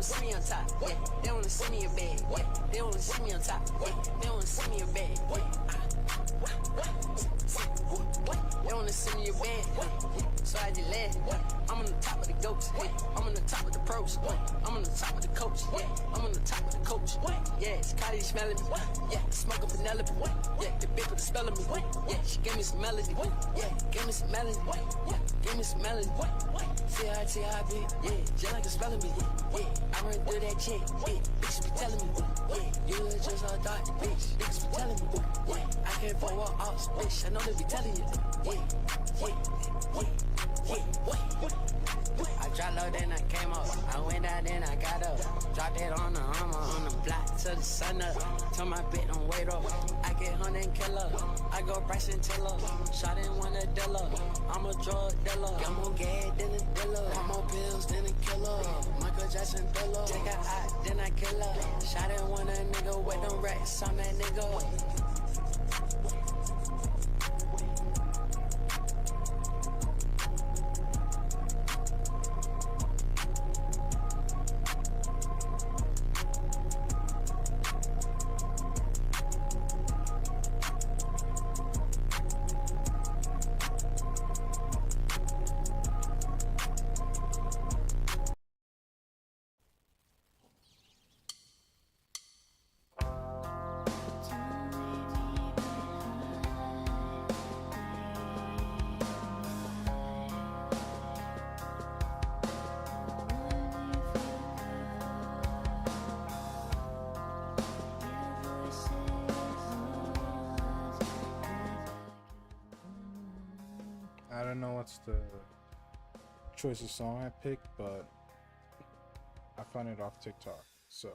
see me on top, yeah. They wanna see me a bag, yeah. They wanna see me on top, yeah. They wanna see me a bag, yeah. They wanna see me a bag, so I just laugh. I'm on the top of the goats, I'm on the top of the pros, I'm on the top of the coach, I'm on the top of the coach. Yeah, Scotty smelling me, yeah, smoke a Penelope, yeah, the bitch with the spell of me, yeah, she gave me some melody, yeah, gave me some melody, yeah, gave me some melody. C-I-T-I-B, yeah, just like a spelling bee, yeah, I run through that chick, yeah, bitches be telling me, yeah, you was just a dark bitch, bitches be telling me, yeah, I can't for walk out, bitch, I know they be telling you, yeah, I dropped low, then I came up. I went down, then I got up. Dropped it on the armor, on the block till the sun up. Told my bitch don't wait up. I get hunted and kill her. I go Bryson Tiller. Shot in one a dealer. I'm a drug dealer. Got more gas than a dealer. Got more pills than a killer. Michael Jackson thriller. Take a eye, then I kill her. Shot in one a nigga with them racks on that nigga. I don't know what's the choice of song I picked, but I found it off TikTok, so.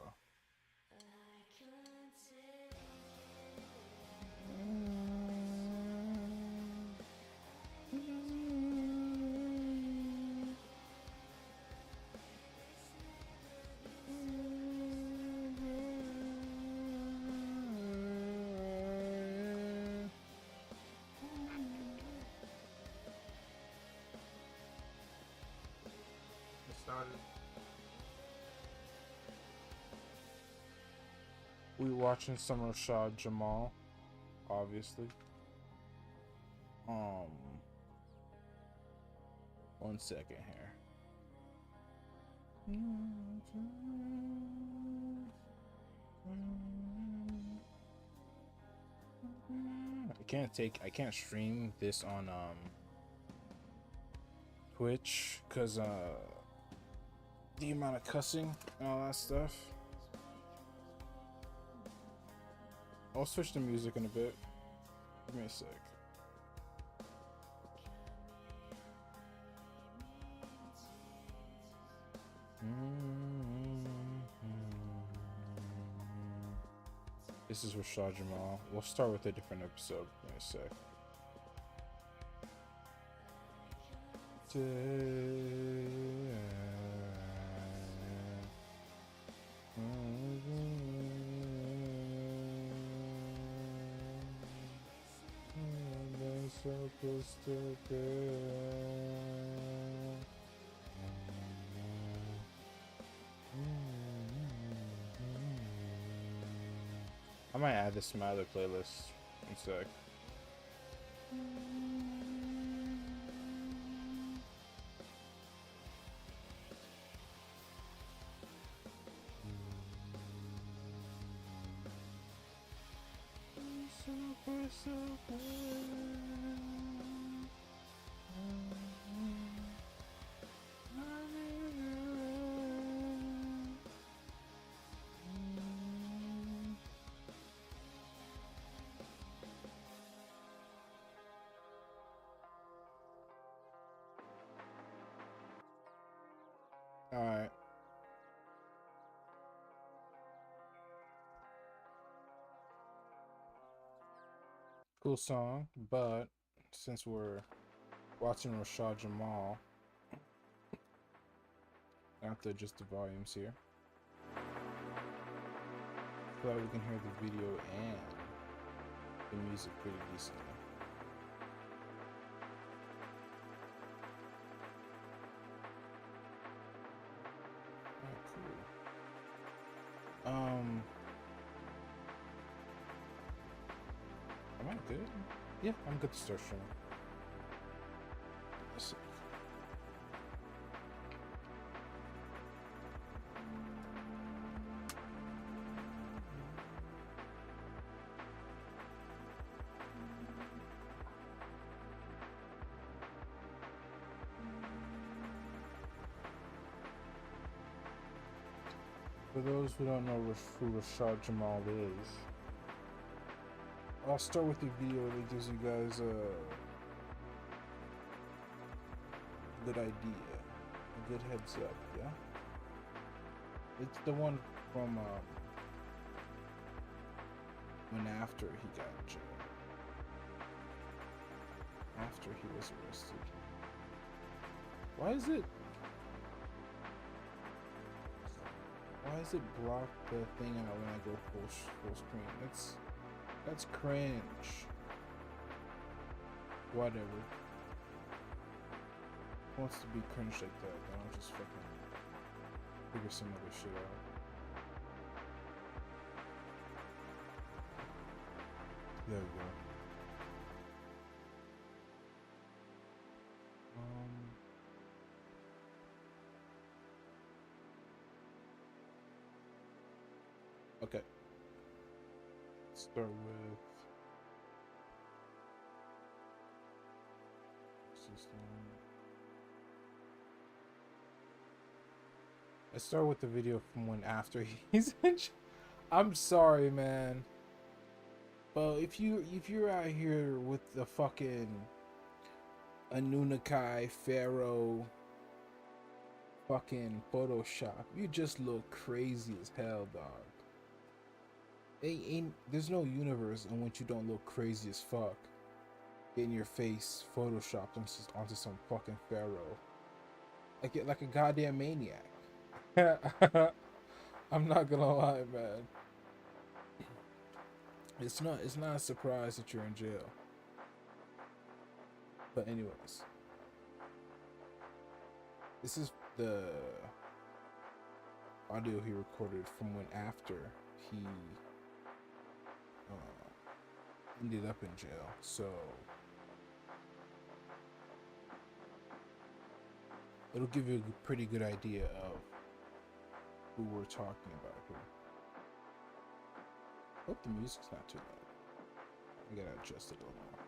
We watching some Rashad Jamal, obviously. 1 second here. I can't stream this on Twitch because the amount of cussing and all that stuff. I'll switch the music in a bit. Give me a sec. This is Rashad Jamal. We'll start with a different episode. Give me a sec. Supposed to be. I might add this to my other playlist. 1 sec. Alright. Cool song, but since we're watching Rashad Jamal, I have to adjust the volumes here so that we can hear the video and the music pretty decently. Cool. Am I good? Yeah, I'm good to start streaming. Let's see. For those who don't know who Rashad Jamal is, I'll start with the video that gives you guys a good idea, a good heads up, yeah? It's the one from when after he got in jail. After he was arrested. Why is it block the thing out when I go full screen? That's cringe. Whatever. Wants to be cringe like that, then I'll just fucking figure some other shit out. There we go. Okay. Start with system. Let's start with the video from when after he's in. I'm sorry, man. But if you're out here with the fucking Anunnaki Pharaoh fucking Photoshop, you just look crazy as hell, dog. There's no universe in which you don't look crazy as fuck. Getting your face photoshopped onto some fucking pharaoh, like a goddamn maniac. I'm not gonna lie, man. It's not a surprise that you're in jail. But anyways, this is the audio he recorded from when after he ended up in jail. So it'll give you a pretty good idea of who we're talking about here. Hope the music's not too loud. I gotta adjust it a little more.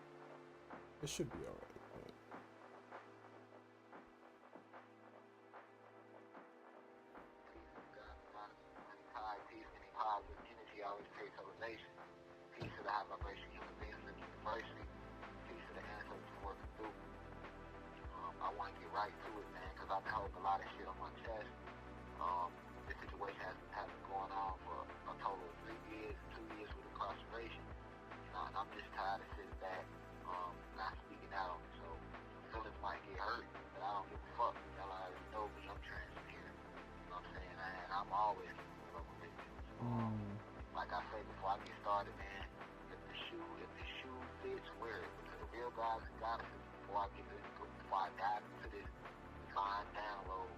It should be alright, but piece of the high vibration human beings in the university, piece of the answer to working through. I want to get right to it, man, because I've been holding a lot of shit on my chest. This situation has been going on for a total of 3 years, 2 years with incarceration. And I'm just tired of sitting back, not speaking out. So feelings might get hurt, but I don't give a fuck. Y'all already know me. I'm transparent. You know what I'm saying? And I'm always keeping up with it. Like I say before I get started, man, if the shoe fits, wear it. Because the real guys and goddesses, before I dive into this divine download,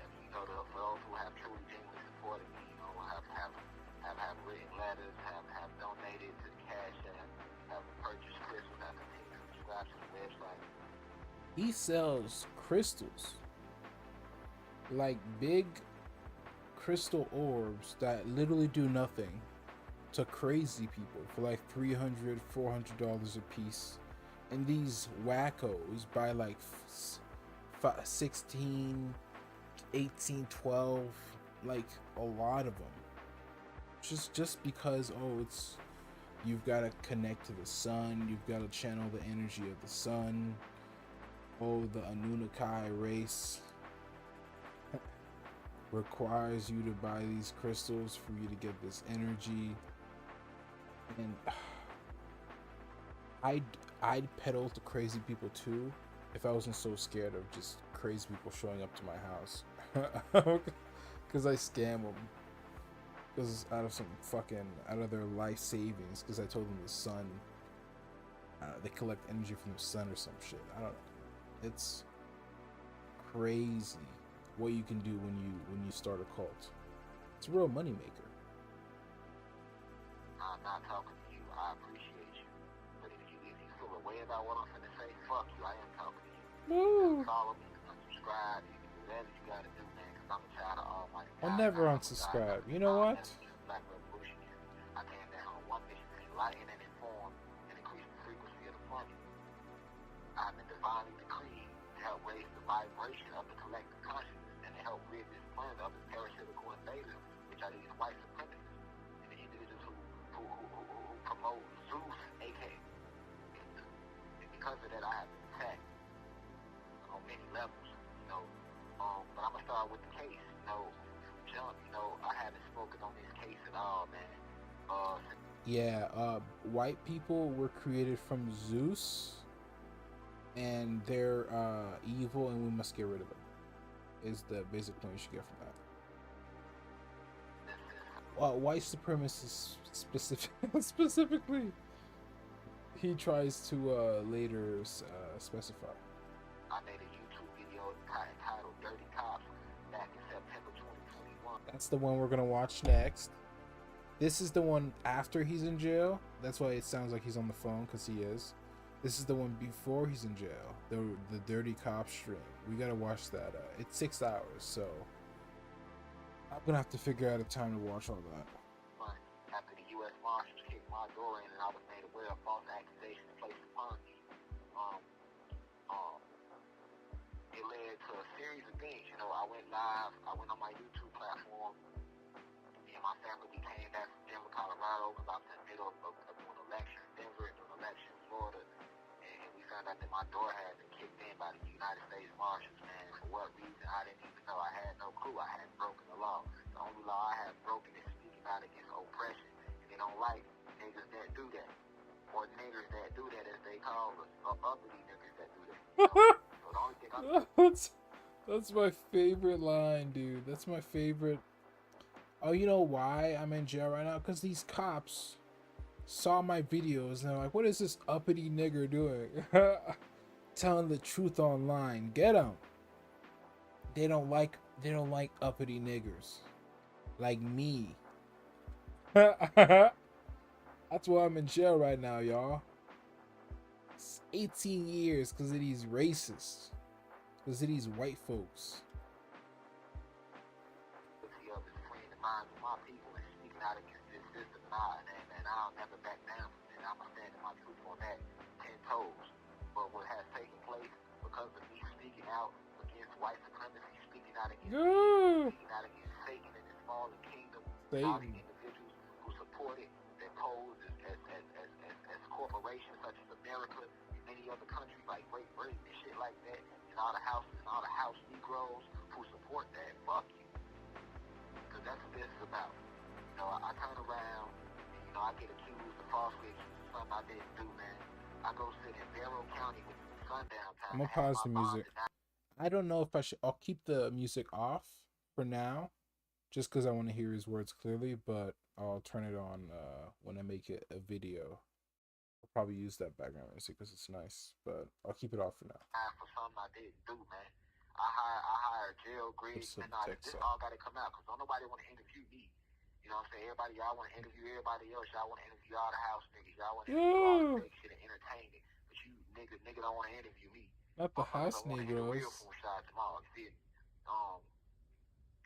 and for those who have truly genuinely supported me, have written letters, have donated to the Cash App, have purchased crystals, have continued to subscribe to the website. he sells crystals, like big crystal orbs that literally do nothing, to crazy people for like $300-$400 a piece, and these wackos buy like 16, 18, 12, like a lot of them, just because you've got to connect to the sun, you've got to channel the energy of the sun. The Anunnaki race requires you to buy these crystals for you to get this energy. And I'd peddle to crazy people too if I wasn't so scared of just crazy people showing up to my house. Because I scam them. Because out of their life savings, because I told them the sun, they collect energy from the sun or some shit. I don't know. It's crazy what you can do when you start a cult. It's a real moneymaker. I'm not talking to you. I appreciate you. But if you feel a way about what I'm finna say, fuck you. I am talking to you. Woo. Follow me, subscribe. You can do whatever you gotta do, man, because I'm a child of Almighty God. I'll never unsubscribe. You know what? Black revolutionary. I came down on one mission to enlighten and inform and increase the frequency of the planet. I've been divinely decreed to help raise the vibration of the collective consciousness and to help rid this planet of the parasitical invaders, which are these white supremacists and the individuals who promote Zeus, aka. And because of that, I have been attacked on many levels, you know. But I'm gonna start with the case, you know. Jump, you know, I haven't spoken on this case at all, man. White people were created from Zeus, and they're evil, and we must get rid of them. Is the basic point you should get from that. White supremacists specifically, he tries to later specify. I made a YouTube video entitled Dirty Cops back in September 2021. That's the one we're going to watch next. This is the one after he's in jail. That's why it sounds like he's on the phone, because he is. This is the one before he's in jail. The Dirty Cop stream. We got to watch that. It's 6 hours, so I'm going to have to figure out a time to watch all that. After the U.S. Marshals kicked my door in and I was made aware of false accusations placed upon me, it led to a series of things. You know, I went live. I went on my YouTube platform. Me and my family, we came back from Denver, Colorado, about the middle of an election in Denver and an election in Florida. And we found out that my door had been kicked in by the United States Marshals, man. For what reason, I didn't even know. I had no clue. I hadn't broken the law. The only law I had broken is speaking out against oppression. And they don't like niggas that do that. Or niggers that do that, as they call us. Or uppity niggas that do that. You know? So the only thing That's my favorite line, dude. That's my favorite. Oh, you know why I'm in jail right now? Because these cops saw my videos and they're like, what is this uppity nigger doing? Telling the truth online. Get them. They don't like uppity niggers. Like me. That's why I'm in jail right now, y'all. It's 18 years because of these racists. Because of these white folks. minds of my people and speaking out against this system. And I'll never back down from that. I'm standing my truth on that 10 toes. But what has taken place because of me speaking out against white supremacy, speaking out against Satan and his fallen kingdom, all the individuals who support it, that pose as corporations such as America and many other countries like Great Britain and shit like that, and all the houses and all the house Negroes who support that, fuck you. Because that's what this is about. You know, I turn around and, you know, I get accused of falsely accused of something I didn't do, man. I go sit in Barrow County with sundown time. I'm gonna pause the music. I don't know if I should. I'll keep the music off for now, just because I want to hear his words clearly. But I'll turn it on when I make it a video. I'll probably use that background music because it's nice. But I'll keep it off for now. For something I didn't do, man. I hired Jail Greg, and this all got to come out because don't nobody want to interview me. You know what I'm saying? Everybody, y'all want to interview everybody else. Y'all want to interview all the house niggas. Y'all want to interview all the fake shit and entertainment. But you nigga don't want to interview me. Not the house niggas. Rashad Jamal, you see it?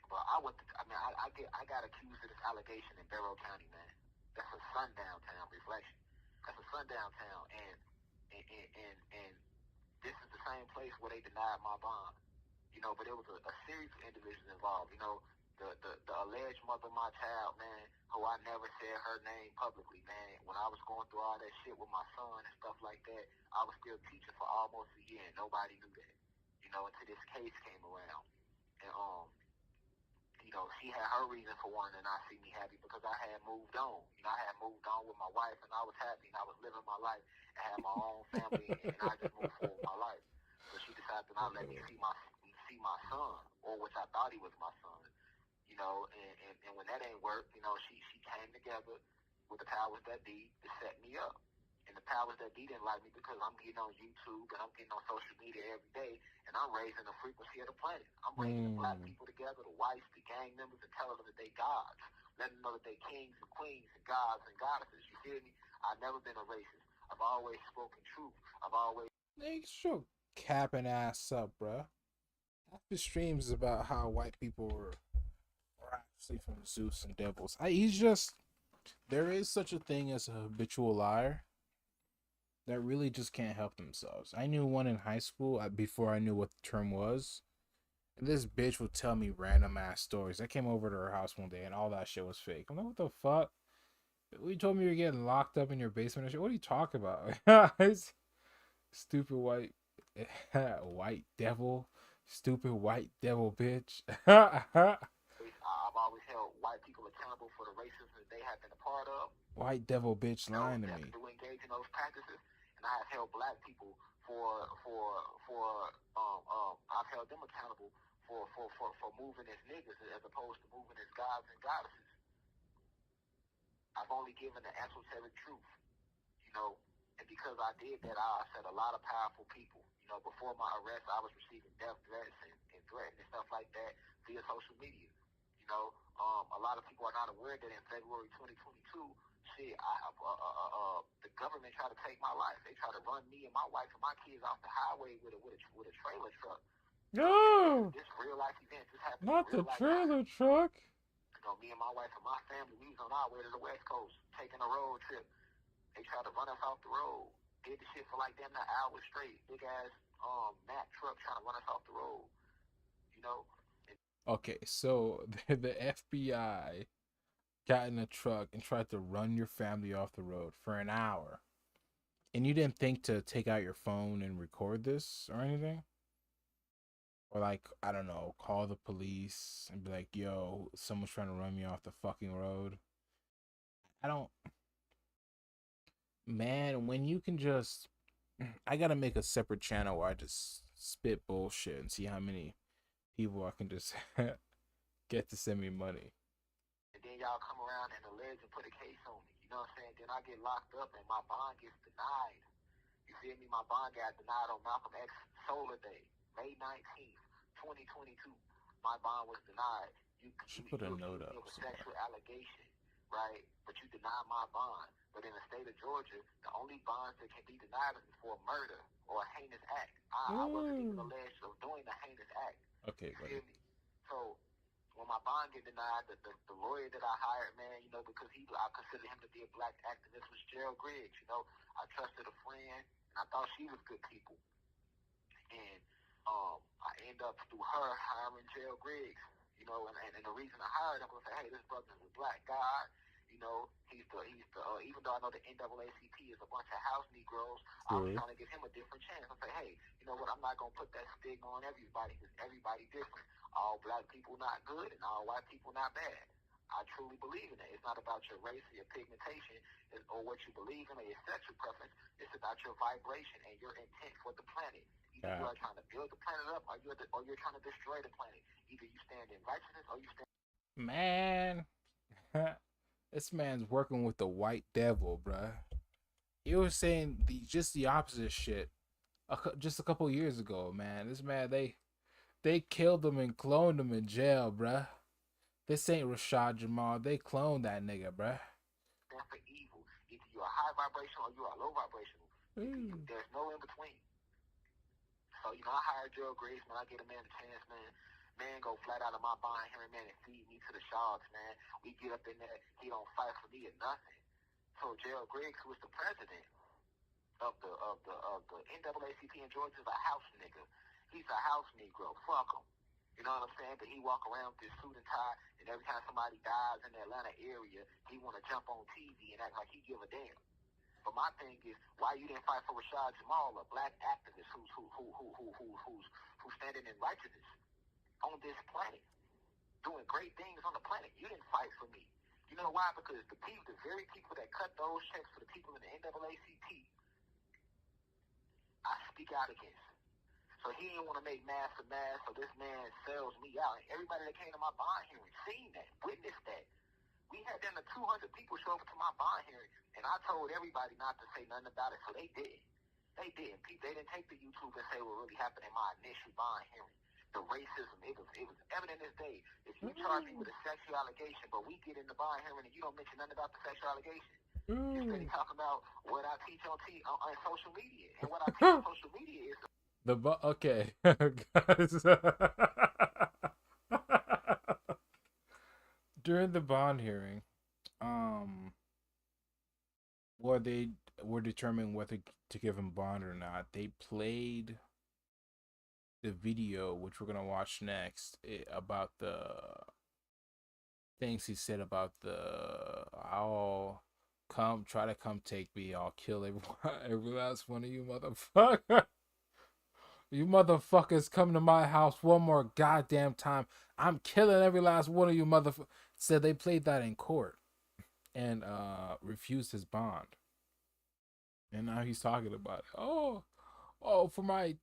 But I got accused of this allegation in Barrow County, man. That's a sundown town, Reflection. That's a sundown town, and this is the same place where they denied my bond. You know, but it was a series of individuals involved. You know, the alleged mother of my child, man, who I never said her name publicly, man. When I was going through all that shit with my son and stuff like that, I was still teaching for almost a year, and nobody knew that. You know, until this case came around, and you know, she had her reason for wanting to not see me happy because I had moved on. You know, I had moved on with my wife, and I was happy, and I was living my life, and had my own family, and I just moved forward with my life. So she decided to not let me see my son, or which I thought he was my son. You know, and when that ain't work, you know, she came together with the powers that be to set me up. And the powers that be didn't like me because I'm getting on YouTube and I'm getting on social media every day, and and I'm raising the frequency of the planet. I'm bringing the black people together, the whites, the gang members, and telling them that they gods. Letting them know that they kings and queens and gods and goddesses. You feel me? I've never been a racist. I've always spoken truth. I've always... Nigga, show capping ass up, bruh. Half his streams is about how white people are actually from Zeus and devils. He's just... There is such a thing as a habitual liar that really just can't help themselves. I knew one in high school before I knew what the term was. And this bitch would tell me random ass stories. I came over to her house one day and all that shit was fake. I'm like, what the fuck? You told me you were getting locked up in your basement and shit. What are you talking about? Stupid white devil. Stupid white devil bitch. I've always held white people accountable for the racism that they have been a part of. White devil bitch lying to me. To engage in those practices, and I have held black people I've held them accountable for moving as niggas as opposed to moving as gods and goddesses. I've only given the esoteric truth, you know, and because I did that, I upset a lot of powerful people. You know, before my arrest, I was receiving death threats and threats and stuff like that via social media. You know, a lot of people are not aware that in February 2022, the government tried to take my life. They tried to run me and my wife and my kids off the highway with a trailer truck. No, this real life event. This happened. Not the trailer truck. You know, me and my wife and my family, we was on our way to the West Coast, taking a road trip. They tried to run us off the road. Did the shit for like damn an hour straight. Big ass Mack truck trying to run us off the road. You know. Okay, so the FBI got in a truck and tried to run your family off the road for an hour. And you didn't think to take out your phone and record this or anything? Or like, I don't know, call the police and be like, yo, someone's trying to run me off the fucking road. Man, when you can just... I gotta make a separate channel where I just spit bullshit and see how many people I can just get to send me money. And then y'all come around and allege and put a case on me. You know what I'm saying? Then I get locked up and my bond gets denied. You feel me? My bond got denied on Malcolm X Solar Day, May 19th, 2022. My bond was denied. You put a note up. A sexual allegation, right? But you denied my bond. But in the state of Georgia, the only bonds that can be denied is for murder or a heinous act. I wasn't even alleged of doing the heinous act. Okay, you feel me? So when my bond get denied, the lawyer that I hired, man, you know, because I considered him to be a black activist, was Gerald Griggs. You know, I trusted a friend, and I thought she was good people. And I end up through her hiring Gerald Griggs. You know, and the reason I hired him was say, hey, this brother's a black guy. You know, he's the even though I know the NAACP is a bunch of house Negroes, I was trying to give him a different chance. I say, hey, you know what? I'm not gonna put that stigma on everybody because everybody different. All black people not good and all white people not bad. I truly believe in that. It's not about your race or your pigmentation or what you believe in or your sexual preference. It's about your vibration and your intent for the planet. Either you are trying to build the planet up or you're trying to destroy the planet. Either you stand in righteousness or you stand... Man. This man's working with the white devil, bruh. He was saying just the opposite shit just a couple years ago, man. This man, they killed him and cloned him in jail, bruh. This ain't Rashad Jamal. They cloned that nigga, bruh. Stand for evil. Either you're a high vibration or you're a low vibrational. There's no in between. So, you know, I hired Gerald Griggs, man. I get a man a chance, man. Man go flat out of my bond here, man, and feed me to the sharks, man. We get up in there, he don't fight for me or nothing. So Gerald Griggs, who is the president of the NAACP in Georgia, is a house nigga. He's a house Negro. Fuck him. You know what I'm saying? But he walk around with this suit and tie, and every time somebody dies in the Atlanta area, he want to jump on TV and act like he give a damn. But my thing is, why you didn't fight for Rashad Jamal, a black activist who's standing in righteousness on this planet, doing great things on the planet? You didn't fight for me. You know why? Because the very people that cut those checks for the people in the NAACP, I speak out against. So he didn't want to make mass to mass, so this man sells me out. And everybody that came to my bond hearing seen that, witnessed that. We had down to 200 people show up to my bond hearing, and I told everybody not to say nothing about it, so they did. They didn't. They didn't take the YouTube and say what really happened in my initial bond hearing. The racism, it was evident as day. If you charge me with a sexual allegation, but we get in the bond hearing and you don't mention nothing about the sexual allegation, you steady talking about what I teach on social media, and what I teach on social media is okay, guys. During the bond hearing, where they were determining whether to give him bond or not, they played the video, which we're gonna watch next, about the things he said about I'll try to come take me, I'll kill every last one of you motherfuckers. You motherfuckers come to my house one more goddamn time, I'm killing every last one of you motherfuckers. Said they played that in court and refused his bond. And now he's talking about it. Oh, for what I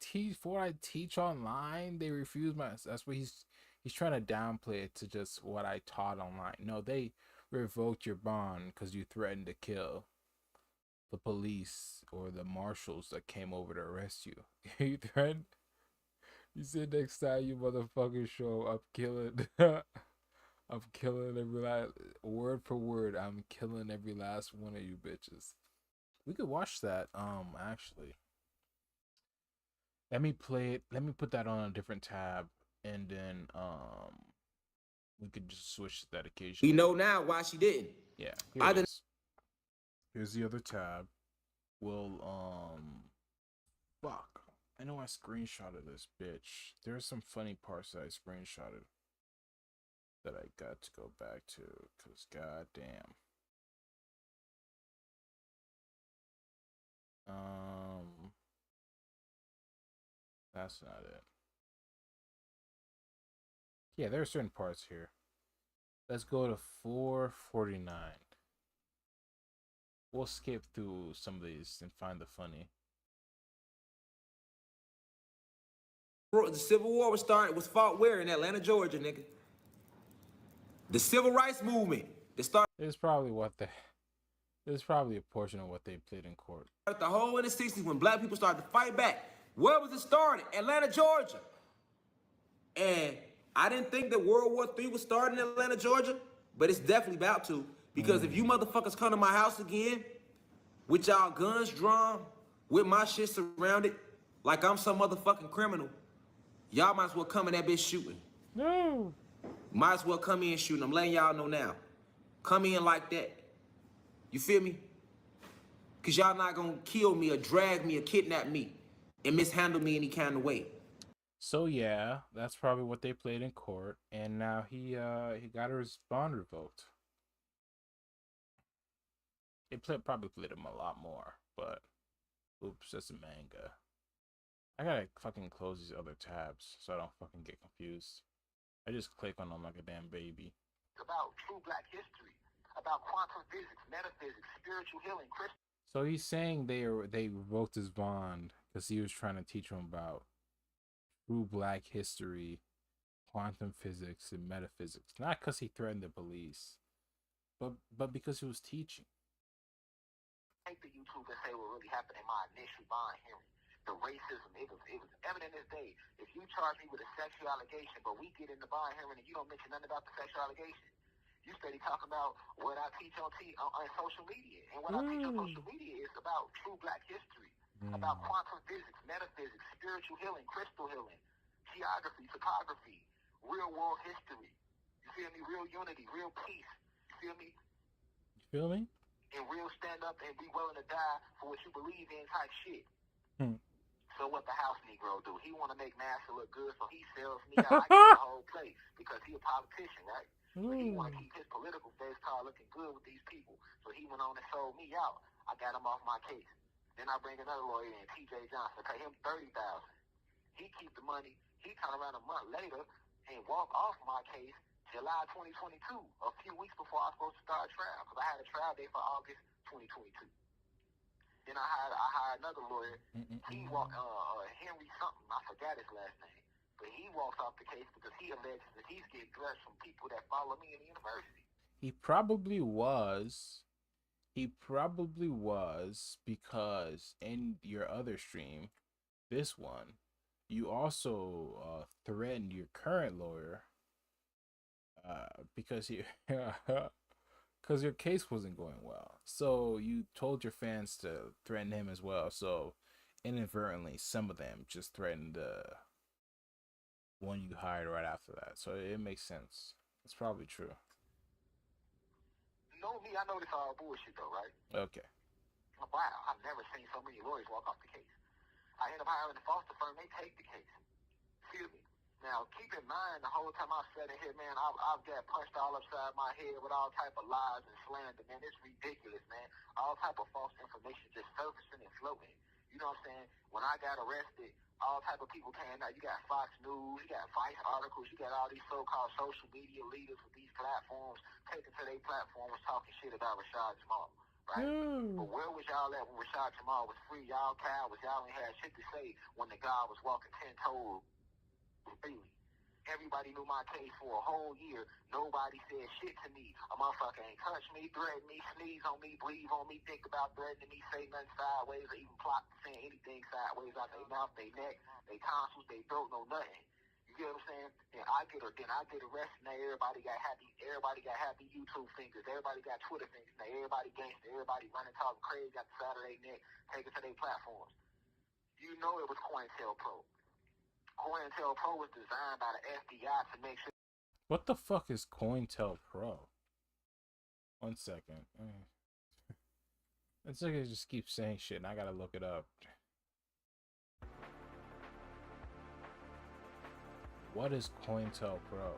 teach online, they refuse my. That's what he's trying to downplay it to just what I taught online. No, they revoked your bond because you threatened to kill the police or the marshals that came over to arrest you. You threatened. You said next time you motherfuckers show up, killing. I'm killing every last word for word. I'm killing every last one of you bitches. We could watch that. Actually, let me play it. Let me put that on a different tab, and then we could just switch to that occasionally. We know now why she didn't. Yeah, here it is. Here's the other tab. We'll fuck. I know I screenshotted this bitch. There's some funny parts that I screenshotted that I got to go back to, cause goddamn. That's not it. Yeah, there are certain parts here. Let's go to 449. We'll skip through some of these and find the funny. The Civil War was fought where? In Atlanta, Georgia, nigga. The Civil Rights Movement. This is probably a portion of what they played in court. The whole in the 60s when black people started to fight back. Where was it started? Atlanta, Georgia. And I didn't think that World War III was starting in Atlanta, Georgia, but it's definitely about to. Because if you motherfuckers come to my house again, with y'all guns drawn, with my shit surrounded, like I'm some motherfucking criminal, y'all might as well come in that bitch shooting. No. Might as well come in shooting. I'm letting y'all know now. Come in like that. You feel me? Because y'all not going to kill me or drag me or kidnap me and mishandle me any kind of way. So yeah, that's probably what they played in court, and now he got his bond revoked. They probably played him a lot more, but oops, that's a manga. I gotta fucking close these other tabs so I don't fucking get confused. I just click on them like a damn baby. About true black history, about quantum physics, metaphysics, spiritual healing, Christian. So he's saying they revoked his bond because he was trying to teach him about true black history, quantum physics, and metaphysics. Not because he threatened the police, but because he was teaching. Take the YouTube and say what really happened in my initial bond hearing. The racism, it was evident as day. If you charge me with a sexual allegation, but we get in the bond hearing and you don't mention nothing about the sexual allegation, you steady talking about what I teach on social media. And what I teach on social media is about true black history, about quantum physics, metaphysics, spiritual healing, crystal healing, geography, photography, real world history. You feel me? Real unity, real peace. You feel me? You feel me? And real stand up and be willing to die for what you believe in type shit. So what the house Negro do? He want to make NASA look good, so he sells me out. I get the whole place because he a politician, right? So he want to keep his political face card looking good with these people. So he went on and sold me out. I got him off my case. Then I bring another lawyer in, T.J. Johnson, pay him $30,000. He keep the money. He turn around a month later and walk off my case July 2022, a few weeks before I was supposed to start trial, because I had a trial date for August 2022. Then I hired another lawyer. He walked, Henry something, I forgot his last name. But he walks off the case because he alleges that he's getting threats from people that follow me in the university. He probably was He probably was, because in your other stream, this one, you also threatened your current lawyer because he because your case wasn't going well. So you told your fans to threaten him as well. So inadvertently, some of them just threatened the one you hired right after that. So it makes sense. It's probably true. Know me, I know this all bullshit though, right? Okay. Wow, I've never seen so many lawyers walk off the case. I end up hiring the foster firm, they take the case. Feel me? Now, keep in mind, the whole time I sat in here, man, I've got punched all upside my head with all type of lies and slander, man. It's ridiculous, man. All type of false information just surfacing and floating. You know what I'm saying? When I got arrested, all type of people came out. You got Fox News, you got Vice articles, you got all these so-called social media leaders with these platforms taking to their platforms talking shit about Rashad Jamal, right? But where was y'all at when Rashad Jamal was free? Y'all cowards. Y'all ain't had shit to say when the guy was walking 10 toes freely. Everybody knew my case for a whole year. Nobody said shit to me. A motherfucker ain't touch me, threaten me, sneeze on me, breathe on me, think about threatening me, say nothing sideways, or even plot saying anything sideways out their mouth, their neck, their tonsils, their throat, no nothing. You get what I'm saying? Then I get arrested. Now everybody got happy. Everybody got happy YouTube fingers. Everybody got Twitter fingers. Now everybody gangster. Everybody running, talking crazy, got the side of their neck, taking to their platforms. You know it was COINTELPRO. COINTELPRO was designed by the FBI to make sure. What the fuck is COINTELPRO? 1 second. It's like I just keep saying shit and I gotta look it up. What is COINTELPRO?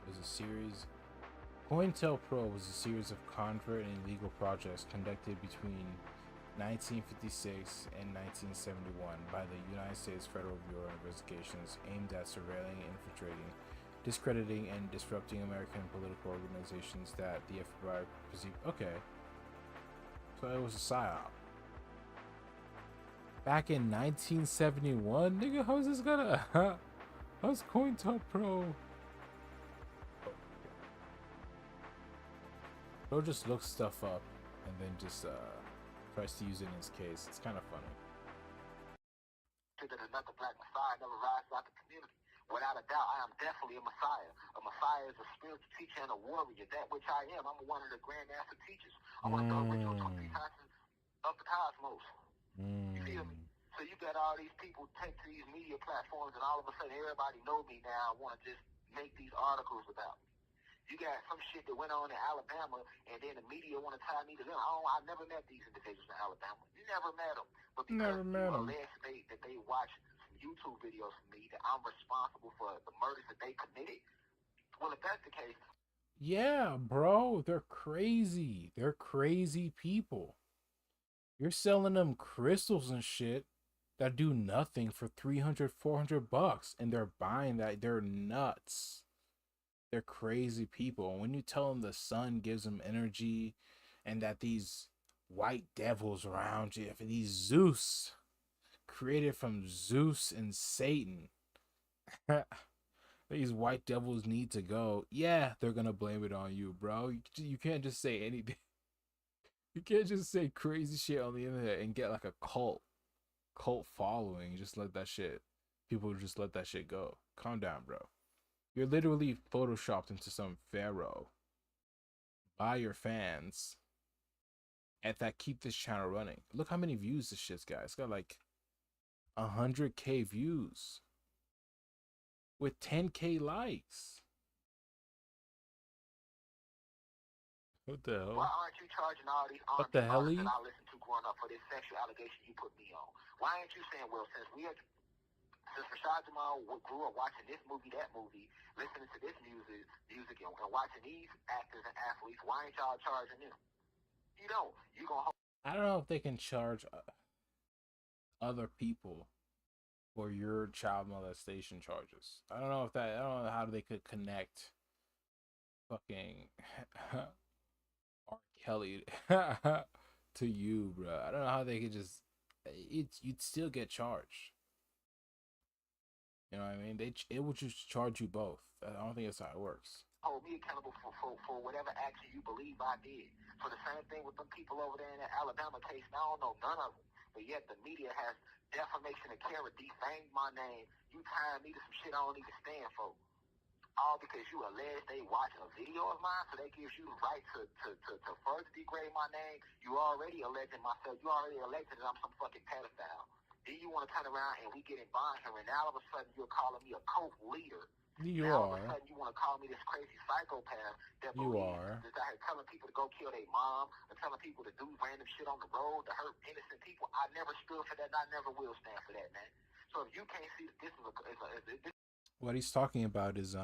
It was a series. COINTELPRO was a series of covert and illegal projects conducted between 1956 and 1971 by the United States Federal Bureau of Investigations, aimed at surveilling, infiltrating, discrediting, and disrupting American political organizations that the FBI perceived. Okay. So it was a psyop. Back in 1971? Nigga, how's this gonna... How's COINTELPRO? Bro just looks stuff up and then just tries to use it in his case. It's kind of funny. That another black Messiah never rises out the community. Without a doubt, I am definitely a Messiah. A Messiah is a spiritual teacher and a warrior, that which I am. I'm one of the Grand Master teachers. I'm one of the original 23 titans of the cosmos. You feel me? So you got all these people take to these media platforms, and all of a sudden everybody know me now. I want to just make these articles about me. You got some shit that went on in Alabama, and then the media want to tie me to them. I never met these individuals in Alabama. You never met them. But because you allege that they watch some YouTube videos from me, that I'm responsible for the murders that they committed, well, if that's the case... Yeah, bro. They're crazy. They're crazy people. You're selling them crystals and shit that do nothing for $300, $400, and they're buying that. They're nuts. They're crazy people. And when you tell them the sun gives them energy and that these white devils around you, these Zeus, created from Zeus and Satan, these white devils need to go, yeah, they're gonna blame it on you, bro. You can't just say anything. You can't just say crazy shit on the internet and get like a cult following. Just let that shit, people just let that shit go. Calm down, bro. You're literally photoshopped into some pharaoh by your fans and that keep this channel running. Look how many views this shit's got. It's got like 100K views with 10K likes. What the hell? Why aren't you charging all these What the hell? that I listened to growing up for this sexual allegation you put me on? Why aren't you saying, well, since Rashad Jamal grew up watching this movie, that movie, listening to this music and watching these actors and athletes, why ain't y'all charging them? You don't. You gonna... I don't know if they can charge other people for your child molestation charges. I don't know how they could connect fucking R. Kelly to you, bro. I don't know how they could just... You'd still get charged. You know what I mean? It would just charge you both. I don't think that's how it works. hold me accountable for whatever action you believe I did. So the same thing with them people over there in that Alabama case. I don't know none of them, but yet the media has defamation of character, defamed my name. You tying me to some shit I don't even stand for. All because you allege they watch a video of mine, so that gives you the right to further degrade my name. You already alleging myself. You already alleged that I'm some fucking pedophile. Then you want to turn around and we get in bond here, and now all of a sudden you're calling me a cult leader. You now all of a are. sudden you want to call me this crazy psychopath that You believes are. that's out here telling people to go kill their mom, or telling people to do random shit on the road to hurt innocent people. I never stood for that, and I never will stand for that, man. So if you can't see that this is What he's talking about is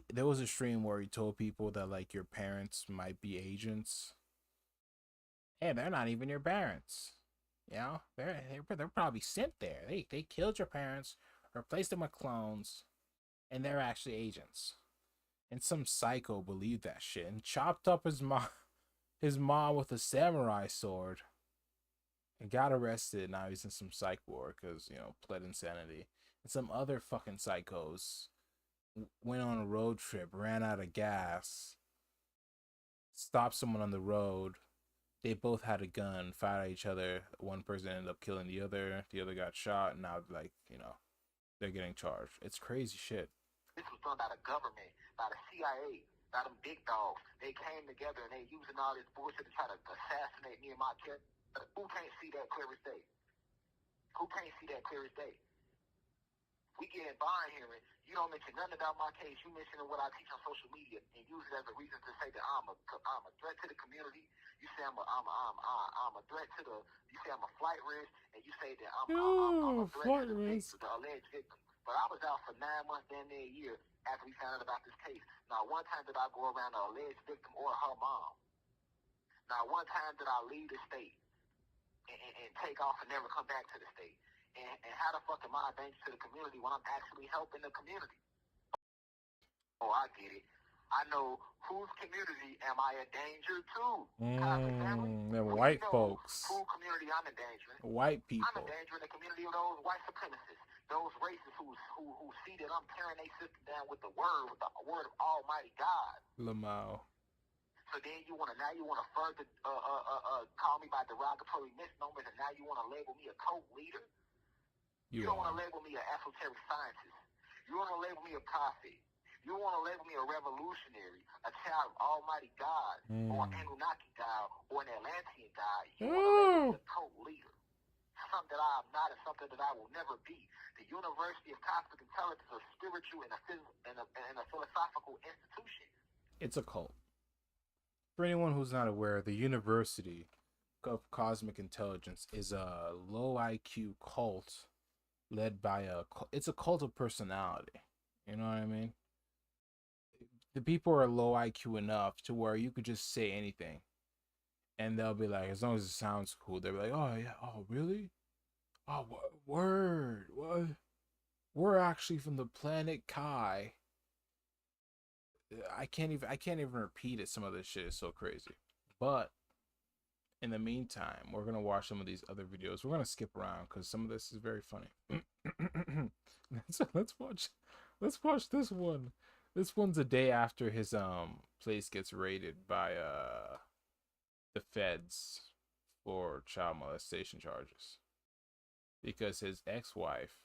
there was a stream where he told people that like your parents might be agents. Hey, they're not even your parents. You know, they're probably sent there. They killed your parents, replaced them with clones, and they're actually agents. And some psycho believed that shit and chopped up his mom with a samurai sword and got arrested. Now he's in some psych ward because, you know, pled insanity. And some other fucking psychos went on a road trip, ran out of gas, stopped someone on the road. They both had a gun, fired at each other. One person ended up killing the other. The other got shot, and now, like, you know, they're getting charged. It's crazy shit. This was done by the government, by the CIA, by them big dogs. They came together and they using all this bullshit to try to assassinate me and my kid. Who can't see that clear as day? Who can't see that clear as day? We get in bond hearing. You don't mention nothing about my case. You mention what I teach on social media and use it as a reason to say that I'm a threat to the community. You say I'm a threat to the. You say I'm a flight risk, and you say that I'm a threat to the alleged victim. But I was out for 9 months, damn near a year, after we found out about this case. Not one time did I go around the alleged victim or her mom. Not one time did I leave the state and take off and never come back to the state. And how the fuck am I a danger to the community when I'm actually helping the community? Oh, I get it. I know whose community am I a danger to? Them white folks. Whose community I'm endangering? White people. I'm endangering the community of those white supremacists, those racists who see that I'm tearing their system down with the word of Almighty God. Lamau. So then you want to further call me by derogatory misnomers, and now you want to label me a cult leader. You don't want to label me an esoteric scientist. You want to label me a prophet. You want to label me a revolutionary, a child of Almighty God, or an Anunnaki God, or an Atlantean God. You want to label me a cult leader. Something that I am not, and something that I will never be. The University of Cosmic Intelligence is a spiritual and a philosophical institution. It's a cult. For anyone who's not aware, the University of Cosmic Intelligence is a low IQ cult led by it's a cult of personality. You know what I mean? The people are low IQ enough to where you could just say anything and they'll be like, as long as it sounds cool, they'll be like, oh yeah, oh really? Oh, word, what? We're actually from the planet Kai. I can't even repeat it. Some of this shit is so crazy. But in the meantime, we're gonna watch some of these other videos. We're gonna skip around because some of this is very funny. So let's watch this one. This one's a day after his place gets raided by the feds for child molestation charges because his ex-wife,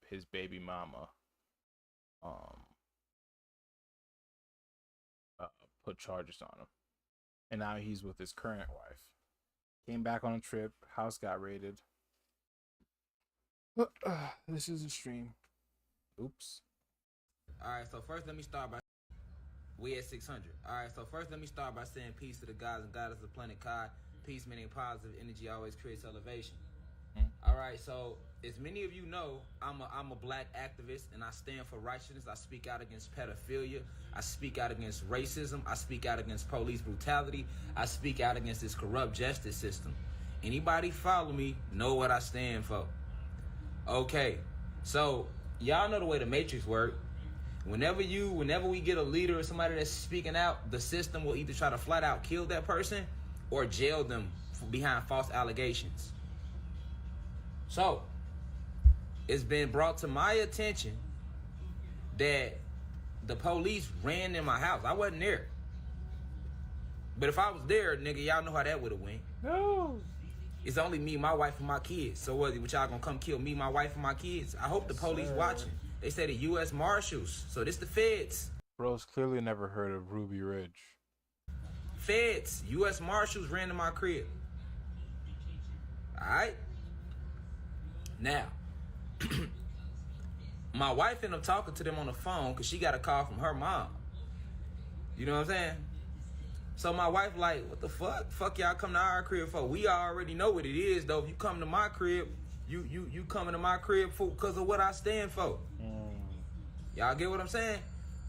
his baby mama, put charges on him, and now he's with his current wife. Came back on a trip, house got raided. This is a stream. Oops. Alright, so first let me start by we at 600. Alright, so first let me start by saying peace to the gods and goddesses of planet Kai. Peace meaning positive energy always creates elevation. Alright, so as many of you know, I'm a black activist and I stand for righteousness. I speak out against pedophilia. I speak out against racism. I speak out against police brutality. I speak out against this corrupt justice system. Anybody follow me know what I stand for. Okay, so y'all know the way the Matrix works. Whenever we get a leader or somebody that's speaking out, the system will either try to flat out kill that person or jail them behind false allegations. So, it's been brought to my attention that the police ran in my house. I wasn't there. But if I was there, nigga, y'all know how that would have went. No. It's only me, my wife, and my kids. So what y'all gonna come kill me, my wife, and my kids? I hope the police watching. They say the U.S. Marshals. So this the feds. Bro's clearly never heard of Ruby Ridge. Feds, U.S. Marshals ran to my crib. Alright? Now, my wife ended up talking to them on the phone because she got a call from her mom. You know what I'm saying? So my wife like, what the fuck? Fuck y'all come to our crib for? We already know what it is, though. If you come to my crib, you coming to my crib for because of what I stand for. Y'all get what I'm saying?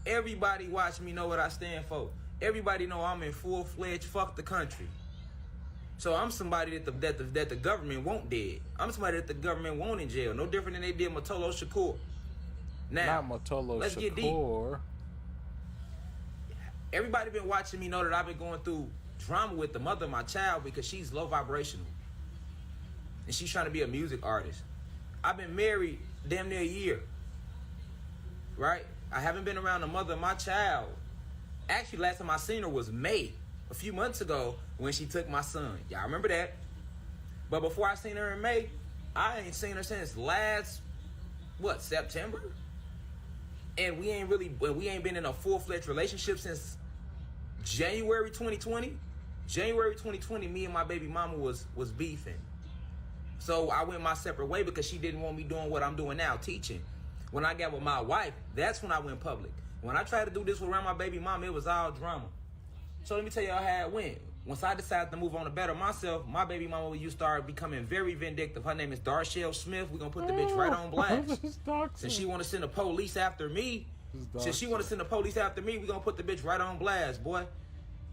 Everybody watch me know what I stand for. Everybody know I'm in full-fledged fuck the country. So I'm somebody that the government won't dead. I'm somebody that the government won't in jail. No different than they did Motolo Shakur. Now, Not Motolo let's Shakur. get deep. Everybody been watching me know that I've been going through drama with the mother of my child because she's low vibrational. And she's trying to be a music artist. I've been married damn near a year. Right? I haven't been around the mother of my child. Actually, last time I seen her was May, a few months ago, when she took my son. Y'all remember that? But before I seen her in May, I ain't seen her since last, September? And we ain't been in a full-fledged relationship since January 2020. January 2020, me and my baby mama was beefing. So I went my separate way because she didn't want me doing what I'm doing now, teaching. When I got with my wife, that's when I went public. When I tried to do this around my baby mama, it was all drama. So let me tell y'all how it went. Once I decided to move on to better myself, my baby mama, you started becoming very vindictive. Her name is Darshell Smith. We're going to put the bitch right on blast. Since she want to send the police after me, we're going to put the bitch right on blast, boy.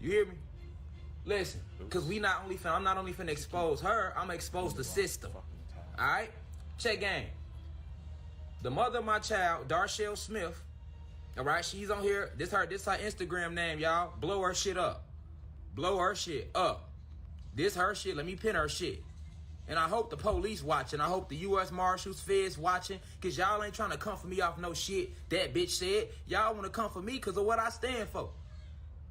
You hear me? Listen, because I'm not only finna expose her, I'm going to expose the system. All right? Check game. The mother of my child, Darshell Smith, all right, she's on here. This her Instagram name, y'all. Blow her shit up. Blow her shit up. This her shit. Let me pin her shit. And I hope the police watching. I hope the U.S. Marshals, feds watching. Because y'all ain't trying to come for me off no shit that bitch said. Y'all want to come for me because of what I stand for.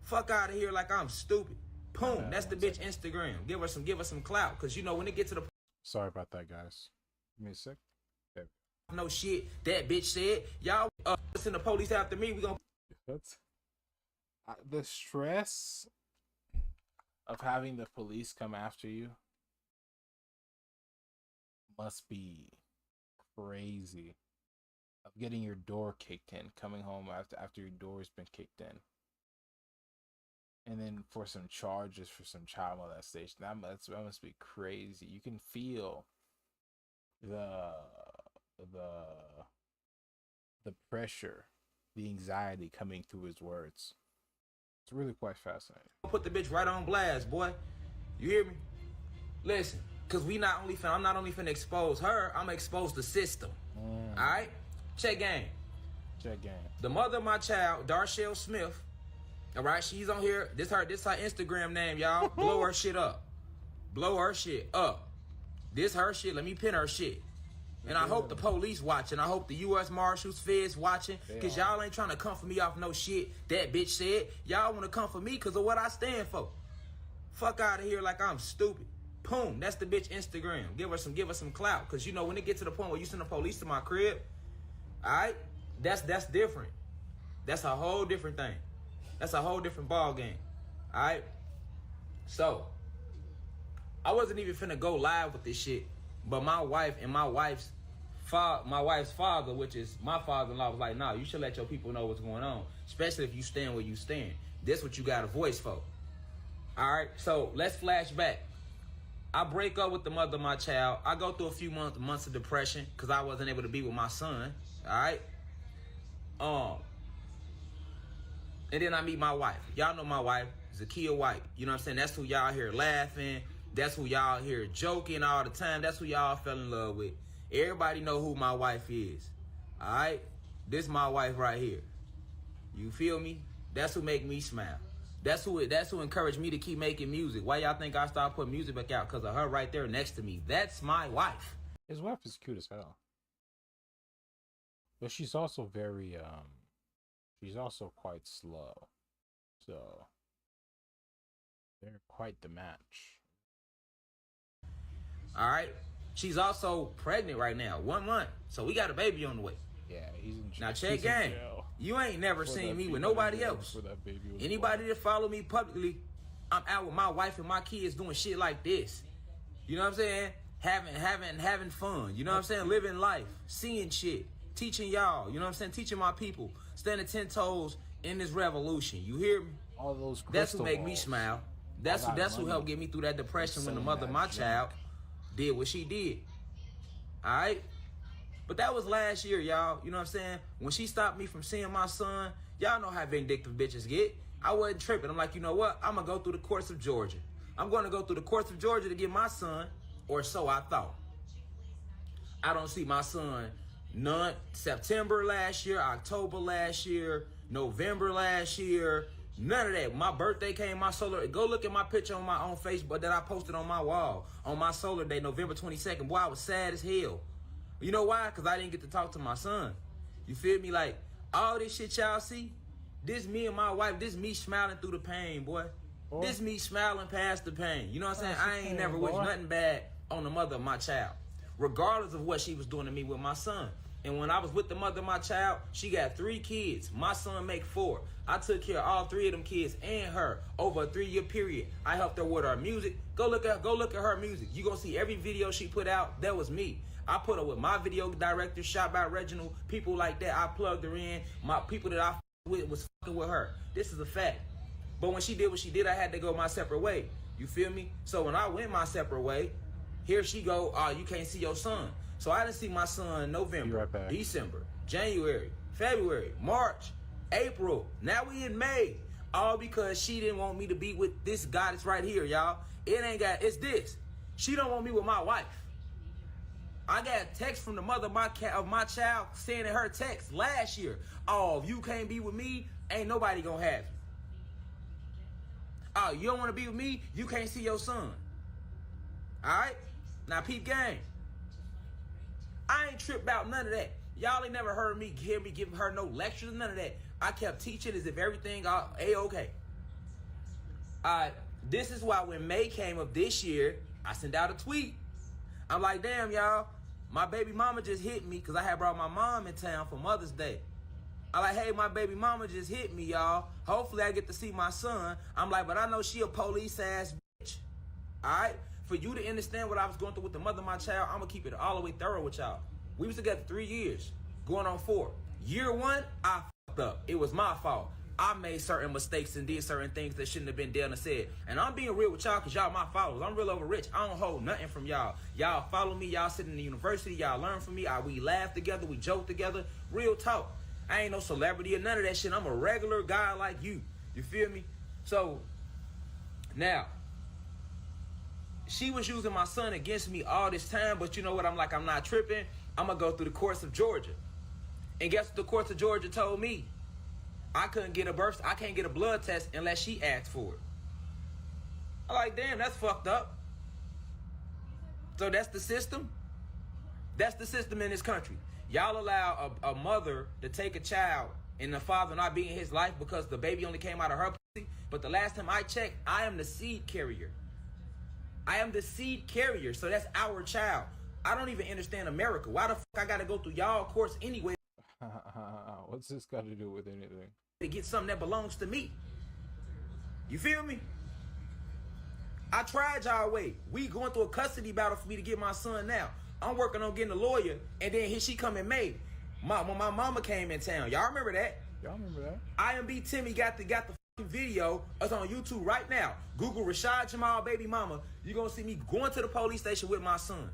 Fuck out of here like I'm stupid. Boom. That's the bitch Instagram. Give her some clout. Because, you know, when it get to the... Sorry about that, guys. Give me a sec. There. No shit that bitch said. Y'all send the police after me. We gonna... That's... the stress of having the police come after you must be crazy. Of getting your door kicked in, coming home after your door's been kicked in, and then for some charges for some child molestation. That must be crazy. You can feel the pressure, the anxiety coming through his words. It's really quite fascinating. Put the bitch right on blast, boy. You hear me? Listen, because I'm not only finna expose her, I'm gonna expose the system. All right? Check game. The mother of my child, Darshell Smith, all right, she's on here. This her Instagram name, y'all. Blow her shit up. Blow her shit up. This her shit. Let me pin her shit. And I hope the police watching. I hope the U.S. Marshals, feds watching. Because y'all ain't trying to come for me off no shit that bitch said. Y'all want to come for me because of what I stand for. Fuck out of here like I'm stupid. Boom. That's the bitch Instagram. Give her some clout. Because, you know, when it get to the point where you send the police to my crib, all right, that's different. That's a whole different thing. That's a whole different ball game. All right? So, I wasn't even finna go live with this shit. But my wife and my wife's father, which is my father-in-law, was like, nah, you should let your people know what's going on. Especially if you stand where you stand. This what you got a voice for. Alright, so let's flash back. I break up with the mother of my child. I go through a few months of depression because I wasn't able to be with my son. Alright? And then I meet my wife. Y'all know my wife, Zakia White. You know what I'm saying? That's who y'all hear laughing. That's who y'all hear joking all the time. That's who y'all fell in love with. Everybody know who my wife is. All right? This my wife right here. You feel me? That's who make me smile. That's who encouraged me to keep making music. Why y'all think I started putting music back out? Because of her right there next to me. That's my wife. His wife is cute as hell. But she's also very she's also quite slow. So they're quite the match. All right. She's also pregnant right now, 1 month. So we got a baby on the way. Yeah, he's in jail. Now check game. You ain't never seen me with nobody else. Anybody that follow me publicly, I'm out with my wife and my kids doing shit like this. You know what I'm saying? Having fun. You know what I'm saying? Living life, seeing shit, teaching y'all. You know what I'm saying? Teaching my people, standing 10 toes in this revolution. You hear me? All those That's what make me smile. That's who helped get me through that depression when the mother of my child did what she did. All right? But that was last year, y'all. You know what I'm saying? When she stopped me from seeing my son, y'all know how vindictive bitches get. I wasn't tripping. I'm like, you know what? I'm going to go through the courts of Georgia. I'm going to go through the courts of Georgia to get my son, or so I thought. I don't see my son none September last year, October last year, November last year, none of that. My birthday came, my solar, go look at my picture on my own Facebook that I posted on my wall on my solar day, November 22nd. Boy, I was sad as hell. You know why? Because I didn't get to talk to my son. You feel me? Like, all this shit y'all see, this me and my wife, this me smiling through the pain, boy. This me smiling past the pain. You know what I'm saying? I ain't never wished nothing bad on the mother of my child, regardless of what she was doing to me with my son. And when I was with the mother of my child, she got 3 kids. My son make 4. I took care of all 3 of them kids and her over a 3-year period. I helped her with her music. Go look at her music. You gonna see every video she put out, that was me. I put her with my video director, shot by Reginald, people like that. I plugged her in. My people that I with was fucking with her. This is a fact. But when she did what she did, I had to go my separate way. You feel me? So when I went my separate way, here she go, you can't see your son. So I didn't see my son November, December, January, February, March, April. Now we in May. All because she didn't want me to be with this goddess right here, y'all. It's this. She don't want me with my wife. I got a text from the mother of my child saying in her text last year, if you can't be with me, ain't nobody gonna have you. You don't want to be with me, you can't see your son. All right? Now peep game. I ain't tripped about none of that. Y'all ain't never heard me giving her no lectures, none of that. I kept teaching as if everything A-okay. This is why when May came up this year, I sent out a tweet. I'm like, damn, y'all, my baby mama just hit me because I had brought my mom in town for Mother's Day. I'm like, hey, my baby mama just hit me, y'all. Hopefully I get to see my son. I'm like, but I know she a police-ass bitch. All right? For you to understand what I was going through with the mother of my child, I'm going to keep it all the way thorough with y'all. We was together 3 years, going on 4. Year 1, I fucked up. It was my fault. I made certain mistakes and did certain things that shouldn't have been done and said. And I'm being real with y'all because y'all my followers. I'm real over rich. I don't hold nothing from y'all. Y'all follow me. Y'all sit in the university. Y'all learn from me. We laugh together. We joke together. Real talk. I ain't no celebrity or none of that shit. I'm a regular guy like you. You feel me? So, now, she was using my son against me all this time, but you know what? I'm like, I'm not tripping. I'm going to go through the courts of Georgia. And guess what the courts of Georgia told me? I can't get a blood test unless she asked for it. I'm like, damn, that's fucked up. So that's the system? That's the system in this country. Y'all allow a mother to take a child and the father not be in his life because the baby only came out of her pussy. But the last time I checked, I am the seed carrier. I am the seed carrier, so that's our child. I don't even understand America. Why the fuck I gotta go through y'all courts anyway? What's this got to do with anything? To get something that belongs to me. You feel me? I tried y'all way. We going through a custody battle for me to get my son now. I'm working on getting a lawyer, and then here she come in May. When my mama came in town. Y'all remember that? Y'all remember that? IMB Timmy got the fucking video. It's on YouTube right now. Google Rashad Jamal baby mama. You're going to see me going to the police station with my son.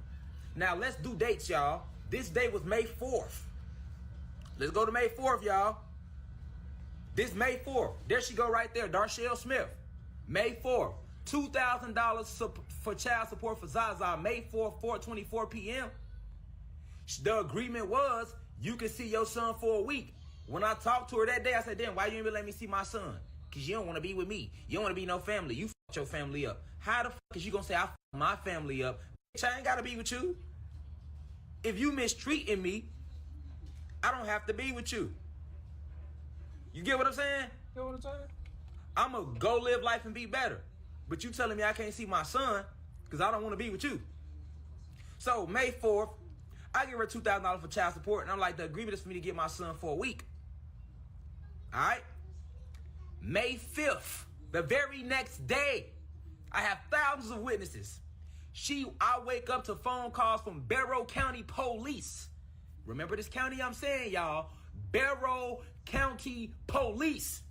Now, let's do dates, y'all. This day was May 4th. Let's go to May 4th, y'all. This May 4th. There she go right there, Darshell Smith. May 4th. $2,000 for child support for Zaza. May 4th, 4:24 p.m. The agreement was you can see your son for a week. When I talked to her that day, I said, damn, why you ain't let me see my son? Because you don't want to be with me. You don't want to be no family. You fucked your family up. How the fuck is you going to say I fucked my family up? Bitch, I ain't got to be with you. If you mistreating me, I don't have to be with you. You get what I'm saying? You know what I'm saying? I'm going to go live life and be better. But you telling me I can't see my son because I don't want to be with you. So May 4th, I give her $2,000 for child support, and I'm like, the agreement is for me to get my son for a week. All right? May 5th, the very next day, I have thousands of witnesses. I wake up to phone calls from Barrow County Police. Remember this county I'm saying, y'all? Barrow County Police.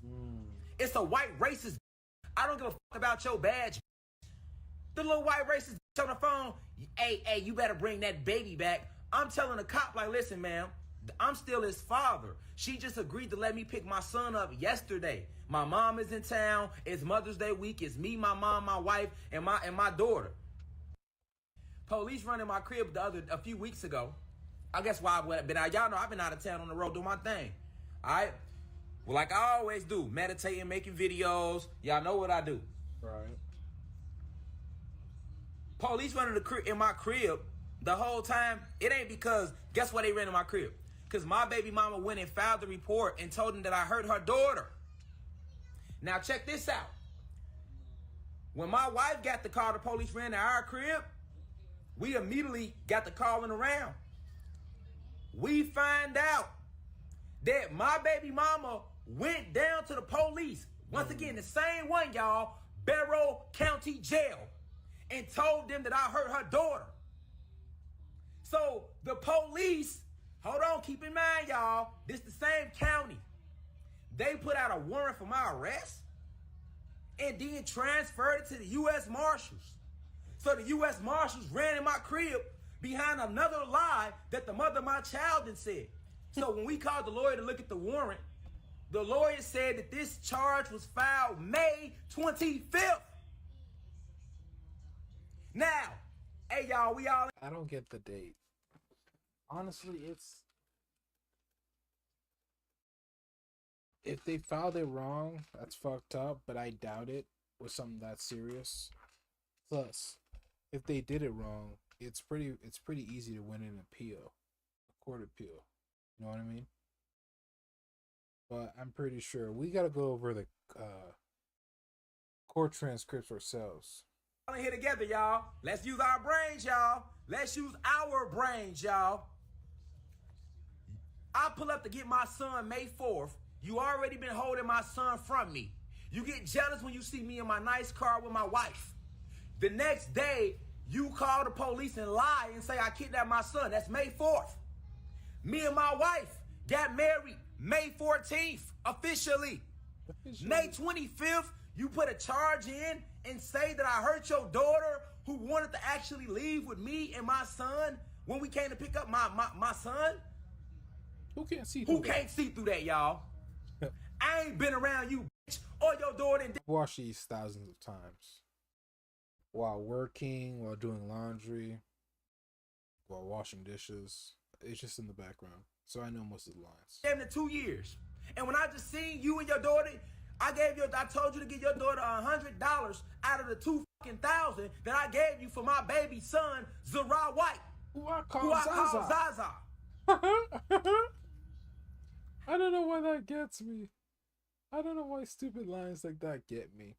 It's a white racist. I don't give a fuck about your badge. The little white racist on the phone, hey, you better bring that baby back. I'm telling the cop, like, listen, ma'am, I'm still his father. She just agreed to let me pick my son up yesterday. My mom is in town. It's Mother's Day week. It's me, my mom, my wife, and my daughter. Police running my crib a few weeks ago. I guess why I've been out. Y'all know I've been out of town on the road doing my thing. All right? Well, like I always do, meditating, making videos. Y'all know what I do. Right. Police running in my crib the whole time. It ain't because, guess why they ran in my crib? Because my baby mama went and filed the report and told them that I hurt her daughter. Now check this out. When my wife got the call, the police ran to our crib, we immediately got the calling around. We find out that my baby mama went down to the police, once again, the same one, y'all, Barrow County Jail, and told them that I hurt her daughter. So the police, hold on, keep in mind, y'all, this the same county. They put out a warrant for my arrest and then transferred it to the U.S. Marshals. So the U.S. Marshals ran in my crib behind another lie that the mother of my child had said. So when we called the lawyer to look at the warrant, the lawyer said that this charge was filed May 25th. Now, hey y'all, we all... I don't get the date. Honestly, if they filed it wrong, that's fucked up, but I doubt it was something that serious. Plus, if they did it wrong, it's pretty easy to win an appeal, a court appeal. You know what I mean? But I'm pretty sure we gotta go over the court transcripts ourselves. All in here together, y'all. Let's use our brains, y'all. Let's use our brains, y'all. I pull up to get my son May 4th. You already been holding my son from me. You get jealous when you see me in my nice car with my wife. The next day, you call the police and lie and say I kidnapped my son. That's May 4th. Me and my wife got married May 14th, officially. May 25th, you put a charge in and say that I hurt your daughter who wanted to actually leave with me and my son when we came to pick up my son. Who can't see through Who can't see through that, y'all? I ain't been around you, bitch, or your daughter. I've watched these thousands of times. While working, while doing laundry, while washing dishes. It's just in the background. So I know most of the lines. Damn near 2 years. And when I just seen you and your daughter, I told you to give your daughter $100 out of the $2,000 that I gave you for my baby son, Zara White. Who I call Zaza. I don't know why that gets me. I don't know why stupid lines like that get me.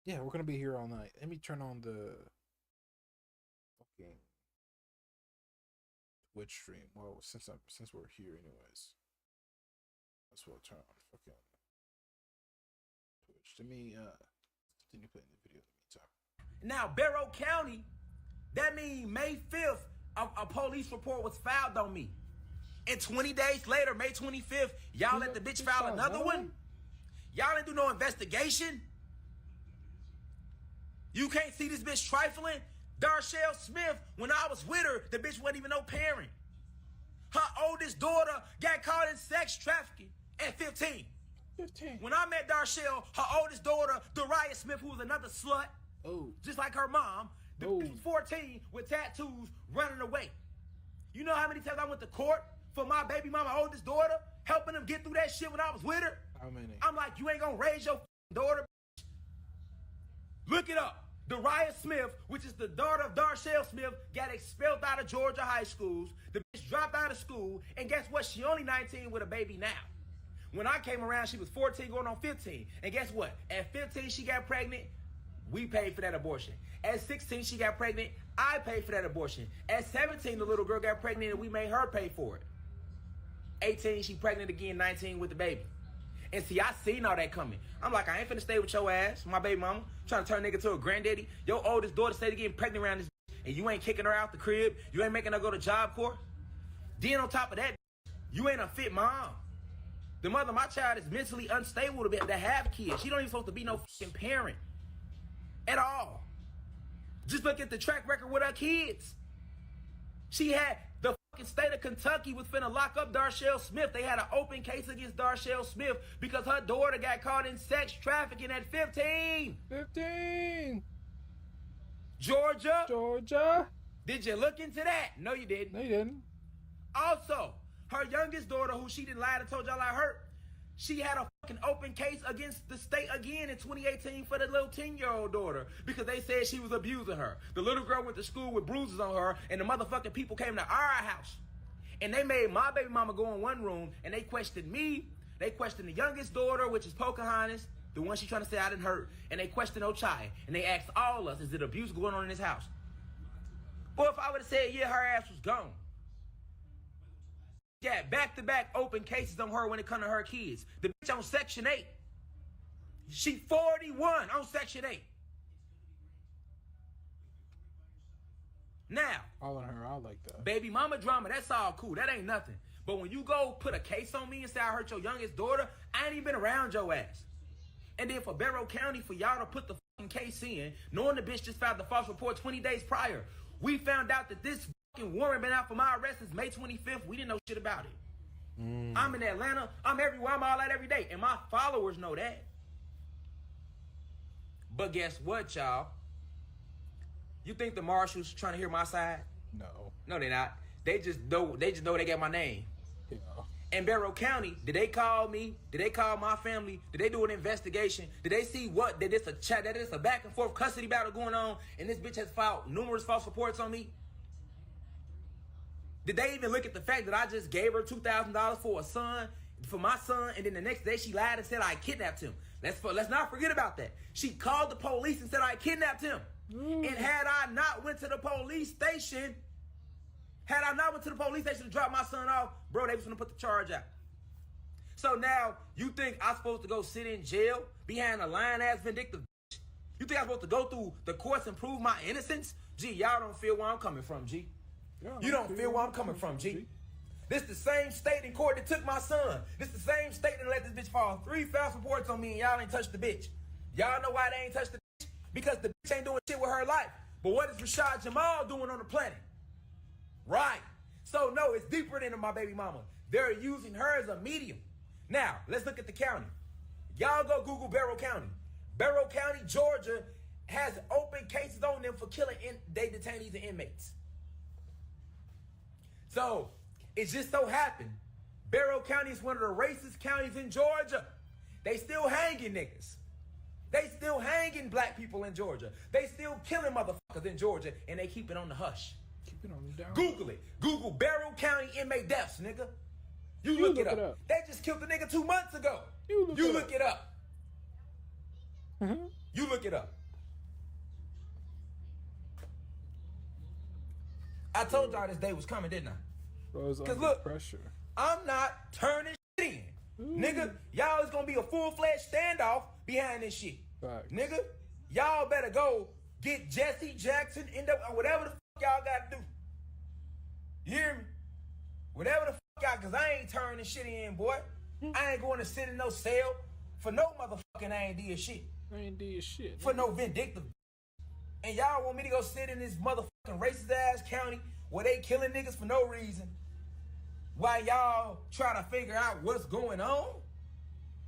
Yeah, we're gonna be here all night. Let me turn on the fucking Twitch stream. Well, since we're here anyways, let's well turn on fucking Twitch. Let me continue playing the video in the meantime. Now, Barrow County, that means May 5th, a police report was filed on me. And 20 days later, May 25th, y'all let the bitch file another one? Y'all didn't do no investigation? You can't see this bitch trifling? Darshell Smith, when I was with her, the bitch wasn't even no parent. Her oldest daughter got caught in sex trafficking at 15. 15. When I met Darshell, her oldest daughter, Dariah Smith, who was another slut, just like her mom, the bitch was 14 with tattoos running away. You know how many times I went to court for my baby mama oldest daughter, helping them get through that shit when I was with her? How many? I'm like, you ain't gonna raise your daughter, bitch. Look it up. Dariah Smith, which is the daughter of Darshell Smith, got expelled out of Georgia high schools. The bitch dropped out of school, and guess what? She only 19 with a baby now. When I came around, she was 14 going on 15. And guess what? At 15, she got pregnant. We paid for that abortion. At 16, she got pregnant. I paid for that abortion. At 17, the little girl got pregnant, and we made her pay for it. 18, she pregnant again, 19 with the baby. And see, I seen all that coming. I'm like, I ain't finna stay with your ass, my baby mama, trying to turn nigga to a granddaddy. Your oldest daughter stayed getting pregnant around this bitch, and you ain't kicking her out the crib. You ain't making her go to Job Corps. Then on top of that, you ain't a fit mom. The mother of my child is mentally unstable to have kids. She don't even supposed to be no fucking parent at all. Just look at the track record with her kids. She had the fucking state of Kentucky was finna lock up Darshell Smith. They had an open case against Darshell Smith because her daughter got caught in sex trafficking at 15. 15. Georgia. Georgia. Did you look into that? No, you didn't. No, you didn't. Also, her youngest daughter, who she didn't lie and told y'all I hurt, she had a fucking open case against the state again in 2018 for the little 10-year-old daughter because they said she was abusing her. The little girl went to school with bruises on her, and the motherfucking people came to our house. And they made my baby mama go in one room, and they questioned me. They questioned the youngest daughter, which is Pocahontas, the one she trying to say I didn't hurt. And they questioned Ochai. And they asked all of us, is there abuse going on in this house? Boy, if I would have said, yeah, her ass was gone. Yeah, back-to-back open cases on her when it comes to her kids. The bitch on Section 8. She 41 on Section 8. Now. Calling her out like that. Baby mama drama, that's all cool. That ain't nothing. But when you go put a case on me and say I hurt your youngest daughter, I ain't even been around your ass. And then for Barrow County, for y'all to put the fucking case in, knowing the bitch just filed the false report 20 days prior, we found out that this fucking warrant been out for my arrest since May 25th. We didn't know shit about it. I'm in Atlanta. I'm everywhere. I'm all out every day. And my followers know that. But guess what, y'all? You think the marshals trying to hear my side? No. No, they're not. They just know they got my name. Yeah. In Barrow County, did they call me? Did they call my family? Did they do an investigation? Did they see what? That it's a back and forth custody battle going on, and this bitch has filed numerous false reports on me? Did they even look at the fact that I just gave her $2,000 for my son, and then the next day she lied and said I kidnapped him? Let's not forget about that. She called the police and said I kidnapped him. And had I not went to the police station, to drop my son off, bro, they was gonna put the charge out. So now you think I'm supposed to go sit in jail behind a lying-ass vindictive bitch? You think I'm supposed to go through the courts and prove my innocence? Gee, y'all don't feel where I'm coming from, G. You don't feel where I'm coming from, G. This the same state in court that took my son. This the same state that let this bitch fall 3 false reports on me and y'all ain't touched the bitch. Y'all know why they ain't touched the bitch? Because the bitch ain't doing shit with her life. But what is Rashad Jamal doing on the planet? Right. So no, it's deeper than my baby mama. They're using her as a medium. Now, let's look at the county. Y'all go Google Barrow County. Barrow County, Georgia has open cases on them for killing they detainees and inmates. So, it just so happened, Barrow County is one of the racist counties in Georgia. They still hanging niggas. They still hanging black people in Georgia. They still killing motherfuckers in Georgia, and they keep it on the hush. Keep it on the down. Google it. Google Barrow County inmate deaths, nigga. You look it up. They just killed the nigga 2 months ago. You look it up. Mm-hmm. You look it up. I told y'all this day was coming, didn't I? Because look, pressure. I'm not turning shit in. Nigga, y'all is going to be a full-fledged standoff behind this shit. Facts. Nigga, y'all better go get Jesse Jackson, or whatever the fuck y'all got to do. You hear me? Whatever the fuck y'all, because I ain't turning shit in, boy. I ain't going to sit in no cell for no motherfucking I ain't did shit. I ain't did shit. For no vindictive. And y'all want me to go sit in this motherfucking racist-ass county where they killing niggas for no reason while y'all try to figure out what's going on?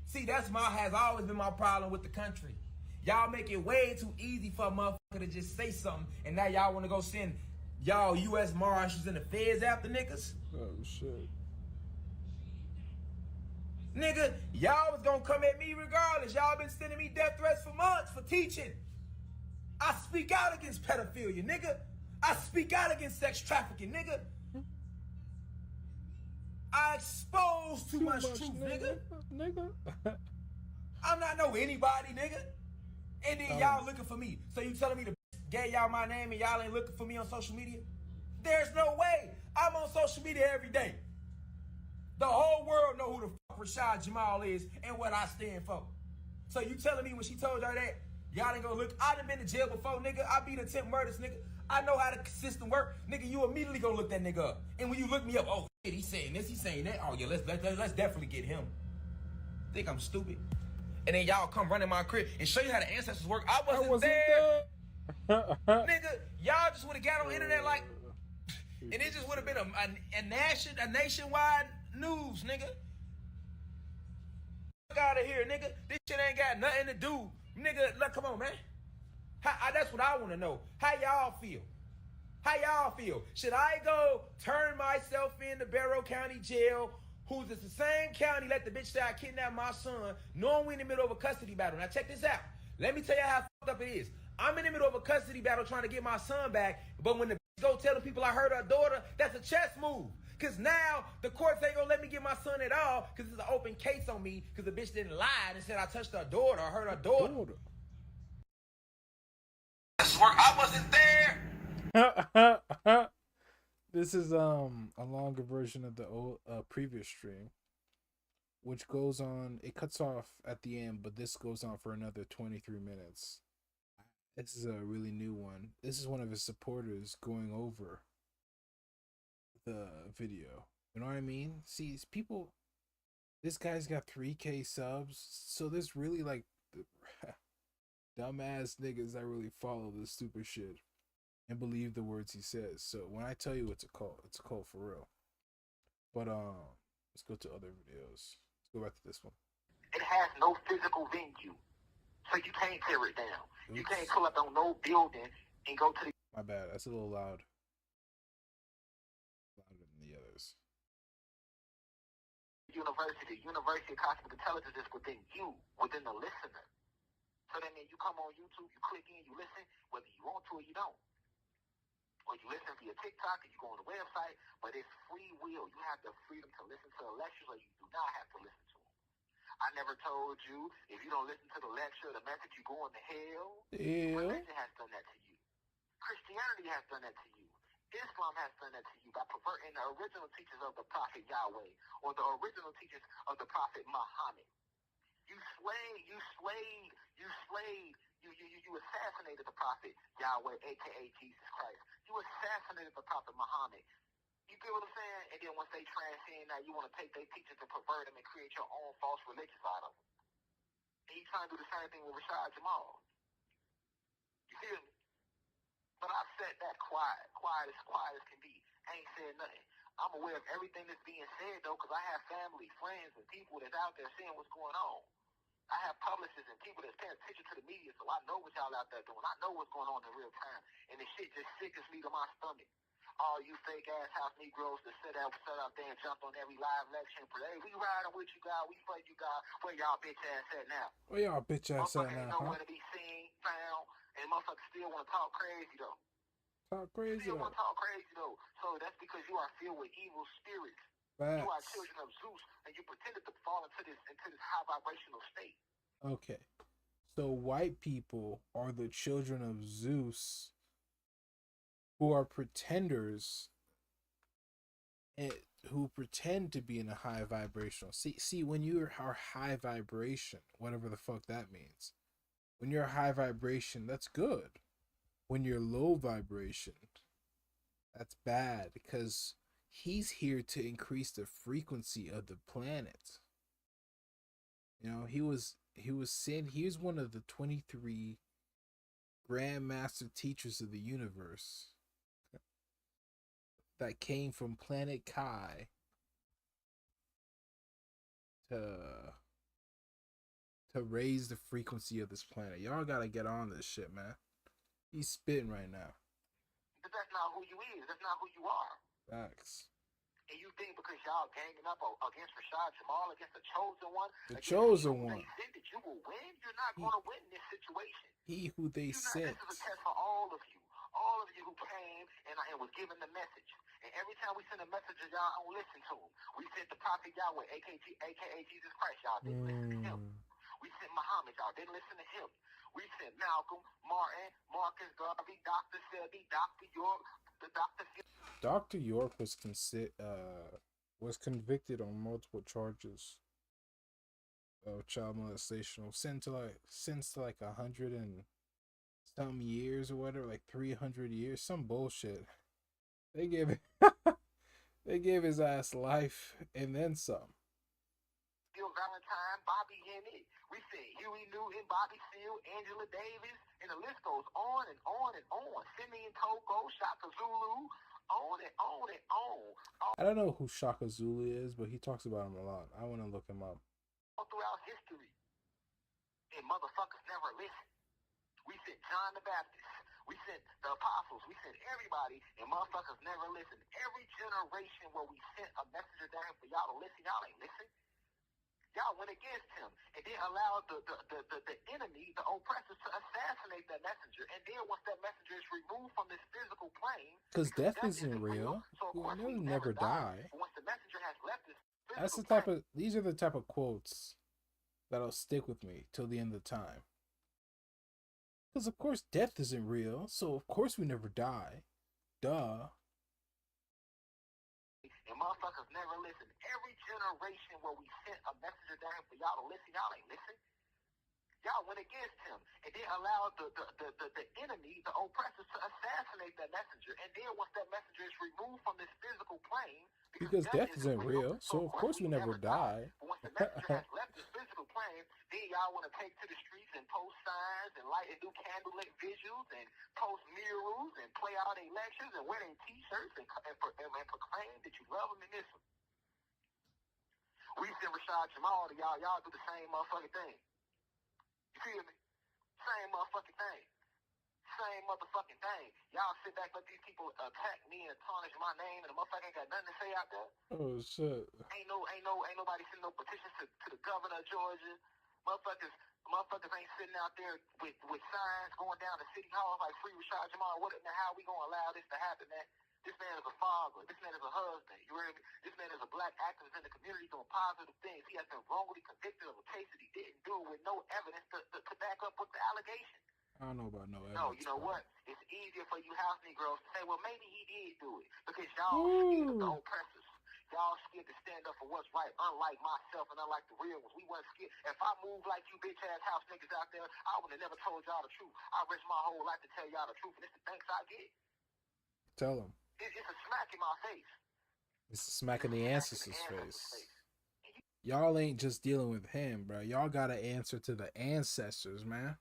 See, has always been my problem with the country. Y'all make it way too easy for a motherfucker to just say something, and now y'all want to go send y'all U.S. Marshals and the feds after niggas? Oh, shit. Nigga, y'all was gonna come at me regardless. Y'all been sending me death threats for months for teaching. I speak out against pedophilia, nigga. I speak out against sex trafficking, nigga. I expose too much truth, nigga. I'm not no anybody, nigga. And then y'all looking for me. So you telling me to get y'all my name and y'all ain't looking for me on social media? There's no way. I'm on social media every day. The whole world know who the fuck Rashad Jamal is and what I stand for. So you telling me when she told y'all that, y'all ain't gonna look? I done been to jail before, nigga. I beat attempt murders, nigga. I know how the system work, nigga. You immediately gonna look that nigga up. And when you look me up, oh shit, he's saying this, he's saying that. Oh yeah, let's definitely get him. Think I'm stupid? And then y'all come running my crib and show you how the ancestors work. I wasn't there. Nigga, y'all just would have got on the internet like, and it just would have been a nationwide news, nigga. Fuck out of here, nigga. This shit ain't got nothing to do, nigga. Look, come on, man. That's what I want to know. How y'all feel? How y'all feel? Should I go turn myself in to Barrow County Jail, who's the same county let the bitch say I kidnapped my son, knowing we in the middle of a custody battle? Now check this out. Let me tell you how fucked up it is. I'm in the middle of a custody battle trying to get my son back, but when the bitch go tell the people I hurt her daughter, that's a chess move. Because now the courts ain't gonna let me get my son at all because it's an open case on me because the bitch didn't lie and said I touched her daughter or hurt her daughter. I wasn't there. This is a longer version of the old previous stream, which goes on. It cuts off at the end, but this goes on for another 23 minutes. This is a really new one. This is one of his supporters going over the video. You know what I mean? See, people. This guy's got 3K subs, so there's really like dumbass niggas that really follow this stupid shit and believe the words he says. So when I tell you it's a cult for real. But let's go to other videos. Let's go back to this one. It has no physical venue, so you can't tear it down. Oops. You can't pull up on no building and go to the My bad. That's a little loud. Louder than the others. university. University of cosmic intelligence is within you, within the listener. So that means you come on YouTube, you click in, you listen, whether you want to or you don't. Or you listen via TikTok and you go on the website, but it's free will. You have the freedom to listen to the lectures or you do not have to listen to them. I never told you, if you don't listen to the lecture, the message, you going to hell. Religion has done that to you. Christianity has done that to you. Islam has done that to you by perverting the original teachers of the Prophet Yahweh or the original teachers of the Prophet Muhammad. You assassinated the Prophet Yahweh, aka Jesus Christ. You assassinated the Prophet Muhammad. You get what I'm saying? And then once they transcend that, you want to take their teachers and pervert them and create your own false religions out of them. And you trying to do the same thing with Rashad Jamal. You feel me? But I've said that quiet as can be. I ain't said nothing. I'm aware of everything that's being said, though, because I have family, friends, and people that's out there seeing what's going on. I have publicists and people that's paying attention to the media, so I know what y'all out there doing. I know what's going on in real time. And this shit just sickens me to my stomach. All you fake-ass house Negroes that sit out there and jump on every live lecture and pray, hey, we riding with you, God. We for you, God. Where y'all bitch ass at now? Where y'all bitch ass at now, nowhere to be seen, found, and motherfuckers still want to talk crazy, though. So that's because you are filled with evil spirits. Facts. You are children of Zeus, and you pretended to fall into this high vibrational state. Okay, so white people are the children of Zeus, who are pretenders, and who pretend to be in a high vibrational. See, when you are high vibration, whatever the fuck that means, when you're high vibration, that's good. When you're low vibration, that's bad, because he's here to increase the frequency of the planet. You know, he was one of the 23 Grandmaster teachers of the universe that came from planet Kai to raise the frequency of this planet. Y'all gotta get on this shit, man. He's spitting right now. But that's not who you is. That's not who you are. Facts. And you think because y'all ganging up against Rashad Jamal, against the chosen one, The chosen one. they said that you will win? You're not going to win in this situation. He who they sent. This is a test for all of you. All of you who came and was given the message. And every time we send a message, y'all don't listen to him. We sent the prophet Yahweh, aka Jesus Christ. Y'all didn't listen to him. We sent Muhammad. Y'all didn't listen to him. We sent Malcolm, Martin, Marcus Garvey, Dr. Sebi, Dr. York, the Dr. Dr. York was convicted on multiple charges of child molestation, sentenced to like 100 and some years or whatever, like 300 years, some bullshit. They gave his ass life and then some. Bill Valentine, Bobby Hennett, we said Huey Newton, Bobby Seale, Angela Davis, and the list goes on and on and on. Simeon Toko, Shaka Zulu, on and on and on. I don't know who Shaka Zulu is, but he talks about him a lot. I want to look him up. All throughout history. And motherfuckers never listen. We sent John the Baptist. We sent the apostles. We sent everybody, and motherfuckers never listen. Every generation where we sent a messenger down for y'all to listen, y'all ain't listen. Y'all went against him and then allowed the enemy, the oppressors, to assassinate that messenger. And then once that messenger is removed from this physical plane, because death isn't real, so of course we'll never die. But once the messenger has left this physical That's the type of. These are the type of quotes that'll stick with me till the end of time. Because of course death isn't real, so of course we never die. Duh. And motherfuckers never listen. Every generation where we sent a messenger down for y'all to listen, y'all ain't listen. Y'all went against him and then allowed the enemy, the oppressors, to assassinate that messenger. And then once that messenger is removed from this physical plane, because death isn't real, so of course we never die. But once the messenger has left this physical plane, then y'all want to take to the streets and post signs and light and do candlelit visuals and post murals and play all their lectures and wear their t-shirts and proclaim that you love them and miss them. We send Rashad Jamal to y'all. Y'all do the same motherfucking thing. You feel me? Same motherfucking thing. Same motherfucking thing. Y'all sit back, let these people attack me and tarnish my name, and the motherfucker ain't got nothing to say out there. Oh shit. Ain't nobody sending no petitions to the governor of Georgia. Motherfuckers ain't sitting out there with signs going down to City Hall like free Rashad Jamal. How we gonna allow this to happen, man? This man is a father. This man is a husband. You heard me? This man is a black activist in the community doing positive things. He has been wrongly convicted of a case that he didn't do with no evidence to back up with the allegation. I don't know about no evidence. No, you know what? It's easier for you house Negroes to say, well, maybe he did do it. Because y'all scared of the oppressors. Y'all scared to stand up for what's right, unlike myself and unlike the real ones. We weren't scared. If I moved like you bitch-ass house niggas out there, I would have never told y'all the truth. I risked my whole life to tell y'all the truth, and it's the thanks I get. Tell them. It's a smack in my face. It's a smack in the ancestors' face. Y'all ain't just dealing with him, bro. Y'all gotta answer to the ancestors, man.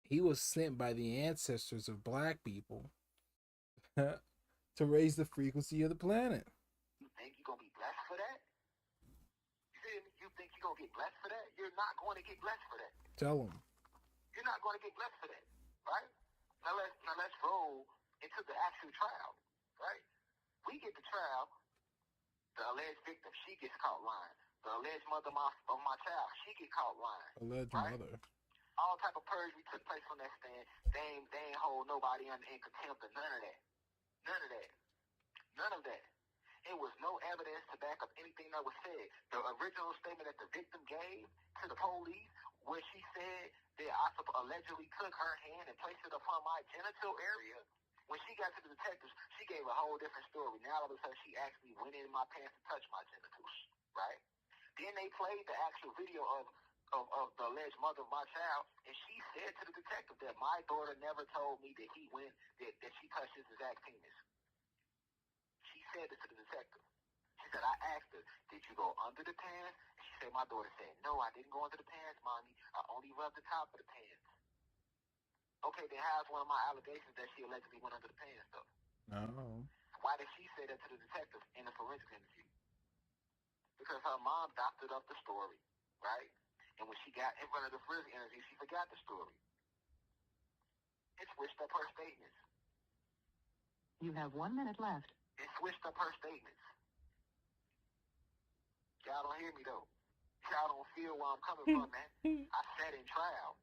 He was sent by the ancestors of black people to raise the frequency of the planet. You think you're going to be blessed for that? You feel me? You think you're going to get blessed for that? You're not going to get blessed for that. Tell him. You're not going to get blessed for that, right? Now let's roll into the actual trial, right? We get the trial. The alleged victim, she gets caught lying. The alleged mother of my child, she get caught lying. Alleged right? mother. All type of perjury took place on that stand. They ain't hold nobody in contempt or none of that. None of that. None of that. It was no evidence to back up anything that was said. The original statement that the victim gave to the police, where she said that I allegedly took her hand and placed it upon my genital area, when she got to the detectives, she gave a whole different story. Now all of a sudden she actually went in my pants to touch my genitals, right? Then they played the actual video of the alleged mother of my child, and she said to the detective that my daughter never told me that that she touched his exact penis. She said this to the detective. She said, I asked her, did you go under the pants? And she said, my daughter said, no, I didn't go under the pants, mommy. I only rubbed the top of the pants. Okay, then how's one of my allegations that she allegedly went under the pants, though? No. Why did she say that to the detective in the forensic interview? Because her mom doctored up the story, right? And when she got in front of the forensic interview, she forgot the story. It switched up her statements. You have 1 minute left. and switched up her statements. Y'all don't hear me though. Y'all don't feel where I'm coming from, man. I sat in trial.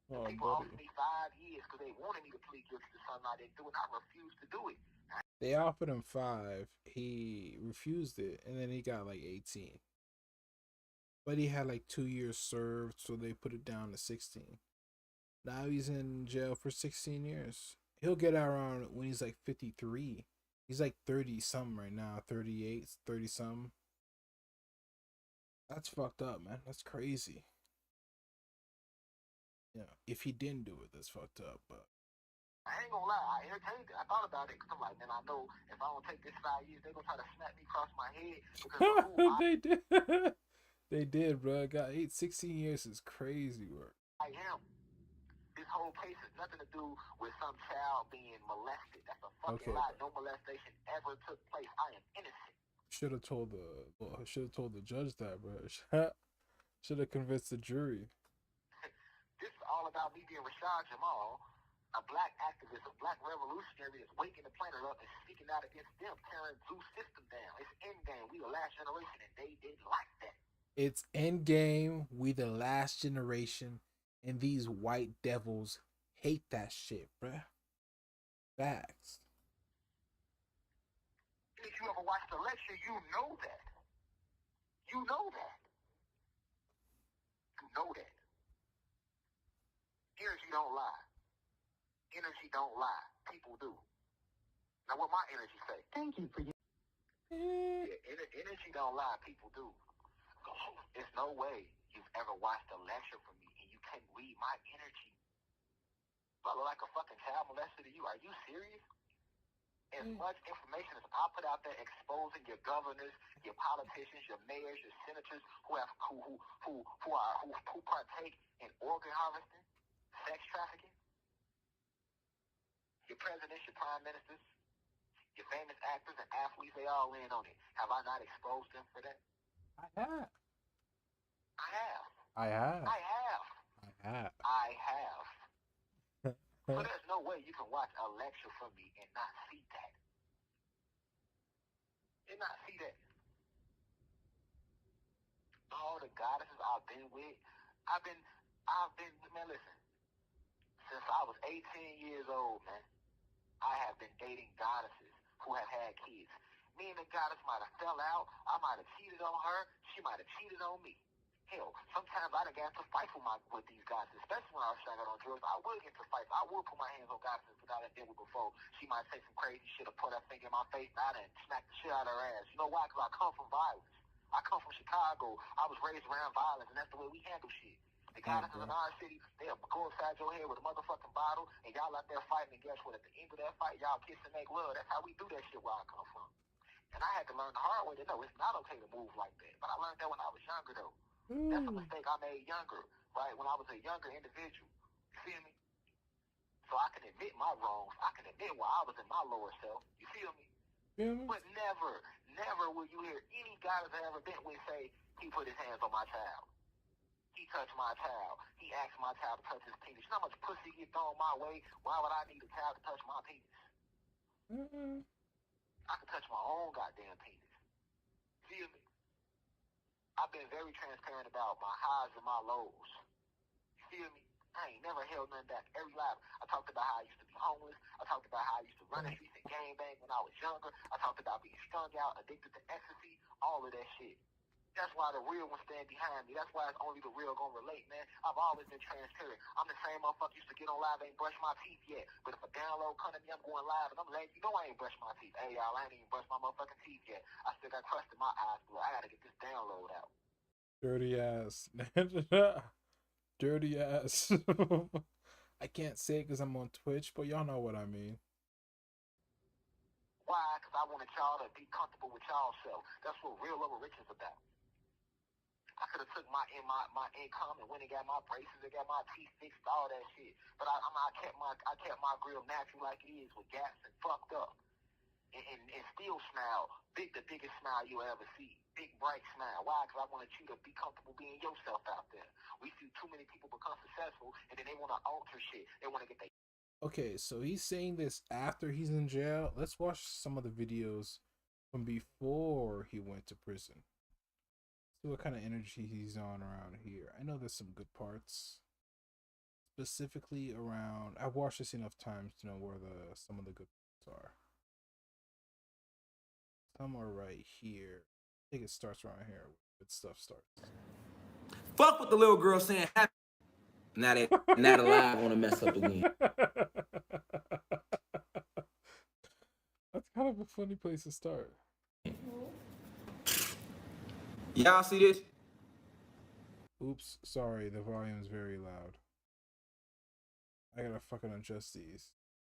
Oh, People buddy. offered me 5 years because they wanted me to plead guilty to something I didn't do, and I refused to do it. They offered him 5. He refused it, and then he got like 18. But he had like 2 years served, so they put it down to 16. Now he's in jail for 16 years. He'll get out around when he's like 53. He's like 30 something right now, 38, 30 something. That's fucked up, man. That's crazy. You know, if he didn't do it, that's fucked up. But I ain't gonna lie, I entertained it. I thought about it because I'm like, man, I know if I don't take this 5 years, they're gonna try to snap me across my head because of who they did. They did, bro. Got 16 years is crazy work. I am. This whole case has nothing to do with some child being molested. That's a fucking Okay, lie. bro. No molestation ever took place. I am innocent. Should have told the judge that, bro. Should have convinced the jury. This is all about me being Rashad Jamal, a black activist, a black revolutionary that's waking the planet up and speaking out against them, tearing Zeus system down. It's endgame. We the last generation, and they didn't like that. It's endgame. We the last generation, and these white devils hate that shit, bruh. Facts. If you ever watched the lecture, you know that. You know that. You know that. Energy don't lie. Energy don't lie. People do. Now, what my energy say? Thank you for your... Yeah, energy don't lie. People do. There's no way you've ever watched a lecture from me and you can't read my energy. I look like a fucking child molester to you. Are you serious? As much information as I put out there exposing your governors, your politicians, your mayors, your senators who partake in organ harvesting, sex trafficking, your presidents, your prime ministers, your famous actors and athletes, they all in on it. Have I not exposed them for that? I have. I have. I have. I have. I have. I have. So there's no way you can watch a lecture from me and not see that. And not see that. All the goddesses I've been with, man, listen, since I was 18 years old, man, I have been dating goddesses who have had kids. Me and the goddess might have fell out, I might have cheated on her, she might have cheated on me. Hell, sometimes I done got into fights with these goddesses, especially when I was trying to get on drugs. I would get into fights. I would put my hands on goddesses that I done been with before. She might say some crazy shit or put her finger in my face, and I done smack the shit out of her ass. You know why? Because I come from violence. I come from Chicago. I was raised around violence, and that's the way we handle shit. The goddesses in our city, they'll go inside your head with a motherfucking bottle, and y'all out there fighting, and guess what? At the end of that fight, y'all kiss and make love. That's how we do that shit where I come from. And I had to learn the hard way to know it's not okay to move like that. But I learned that when I was younger, though. That's a mistake I made younger, right? When I was a younger individual. You feel me? So I can admit my wrongs. I can admit where I was in my lower self. You feel me? But never will you hear any guy that's ever been with say, he put his hands on my child. He touched my child. He asked my child to touch his penis. You know how much pussy gets thrown my way? Why would I need a child to touch my penis? I can touch my own goddamn penis. Feel me? I've been very transparent about my highs and my lows. You feel me? I ain't never held nothing back. Every life, I talked about how I used to be homeless. I talked about how I used to run the streets and gangbang when I was younger. I talked about being strung out, addicted to ecstasy, all of that shit. That's why the real ones stand behind me. That's why it's only the real gonna relate, man. I've always been transparent. I'm the same motherfucker used to get on live, ain't brush my teeth yet. But if a download come to me, I'm going live and I'm letting you know I ain't brushed my teeth. Hey, y'all, I ain't even brushed my motherfucking teeth yet. I still got crust in my eyes, bro. I gotta get this download out. Dirty ass. Dirty ass. I can't say it because I'm on Twitch, but y'all know what I mean. Why? Because I wanted y'all to be comfortable with y'all self. That's what real over rich is about. I could have took my income and went and got my braces and got my teeth fixed, all that shit. But I kept my grill natural like it is with gaps and fucked up. And still smile. The biggest smile you'll ever see. Big, bright smile. Why? Because I wanted you to be comfortable being yourself out there. We see too many people become successful, and then they want to alter shit. They want to get their Okay, so he's saying this after he's in jail. Let's watch some of the videos from before he went to prison. See what kind of energy he's on around here. I know there's some good parts. Specifically around, I've watched this enough times to know where some of the good parts are. Some are right here. I think it starts around here where good stuff starts. Fuck what the little girl saying. Now they not alive want to mess up again. That's kind of a funny place to start. Y'all see this? Oops, sorry, the volume is very loud. I gotta fucking adjust these.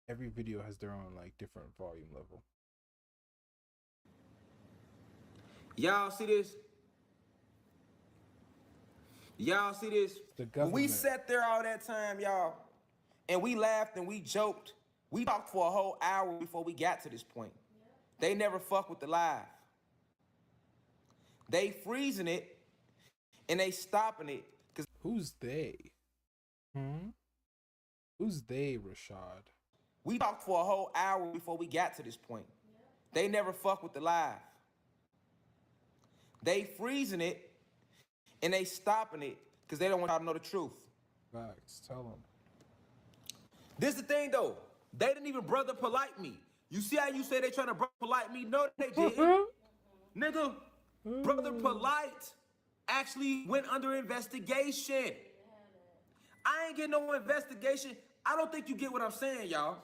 Every video has their own like different volume level. Y'all see this? Y'all see this? The When we government. sat there all that time, y'all, and we laughed and we joked. We talked for a whole hour before we got to this point. They never fuck with the live. They freezing it and they stopping it. Cause Who's they? Who's they, Rashad? we talked for a whole hour before we got to this point. They never fuck with the live. They freezing it and they stopping it because they don't want y'all to know the truth. Facts, tell them. This the thing though. They didn't even brother polite me. You see how you say they trying to brother polite me? No, they didn't. Nigga, brother polite actually went under investigation. I ain't getting no investigation. I don't think you get what I'm saying, y'all.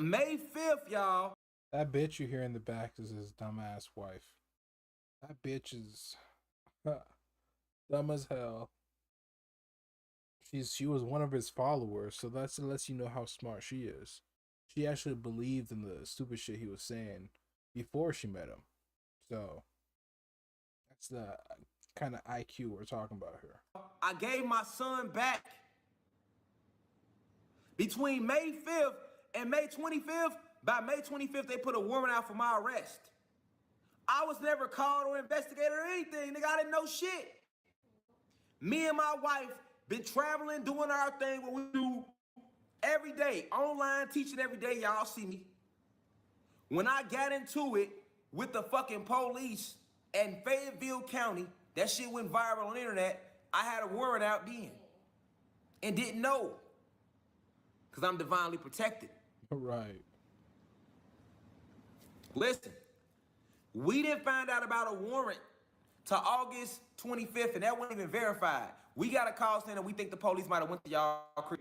May 5th, y'all. That bitch you hear in the back is his dumbass wife. That bitch is dumb as hell. She was one of his followers, so that lets you know how smart she is. She actually believed in the stupid shit he was saying before she met him. So that's the kind of IQ we're talking about here. I gave my son back. Between May 5th and May 25th, by May 25th, they put a warrant out for my arrest. I was never called or investigated or anything. Nigga, I didn't know shit. Me and my wife been traveling, doing our thing, what we do every day. Online, teaching every day, y'all see me. When I got into it with the fucking police in Fayetteville County, that shit went viral on the internet, I had a warrant out then. And didn't know. Because I'm divinely protected. Right. Listen, we didn't find out about a warrant till August 25th, and that wasn't even verified. We got a call saying that we think the police might have went to y'all crib.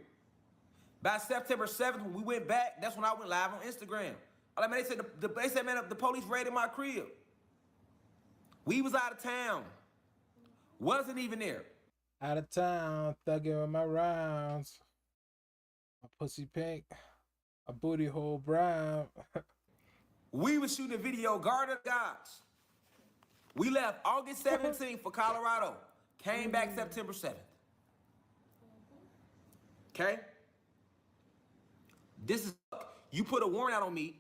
By September 7th, when we went back, that's when I went live on Instagram. I mean, they said, man, the police raided my crib. We was out of town. Wasn't even there. Out of town, thugging with my rounds. My pussy pink. A booty hole brown. We was shooting a video, Guard of the Gods. We left August 17th for Colorado. Came back September 7th. Okay? This is, you put a warrant out on me,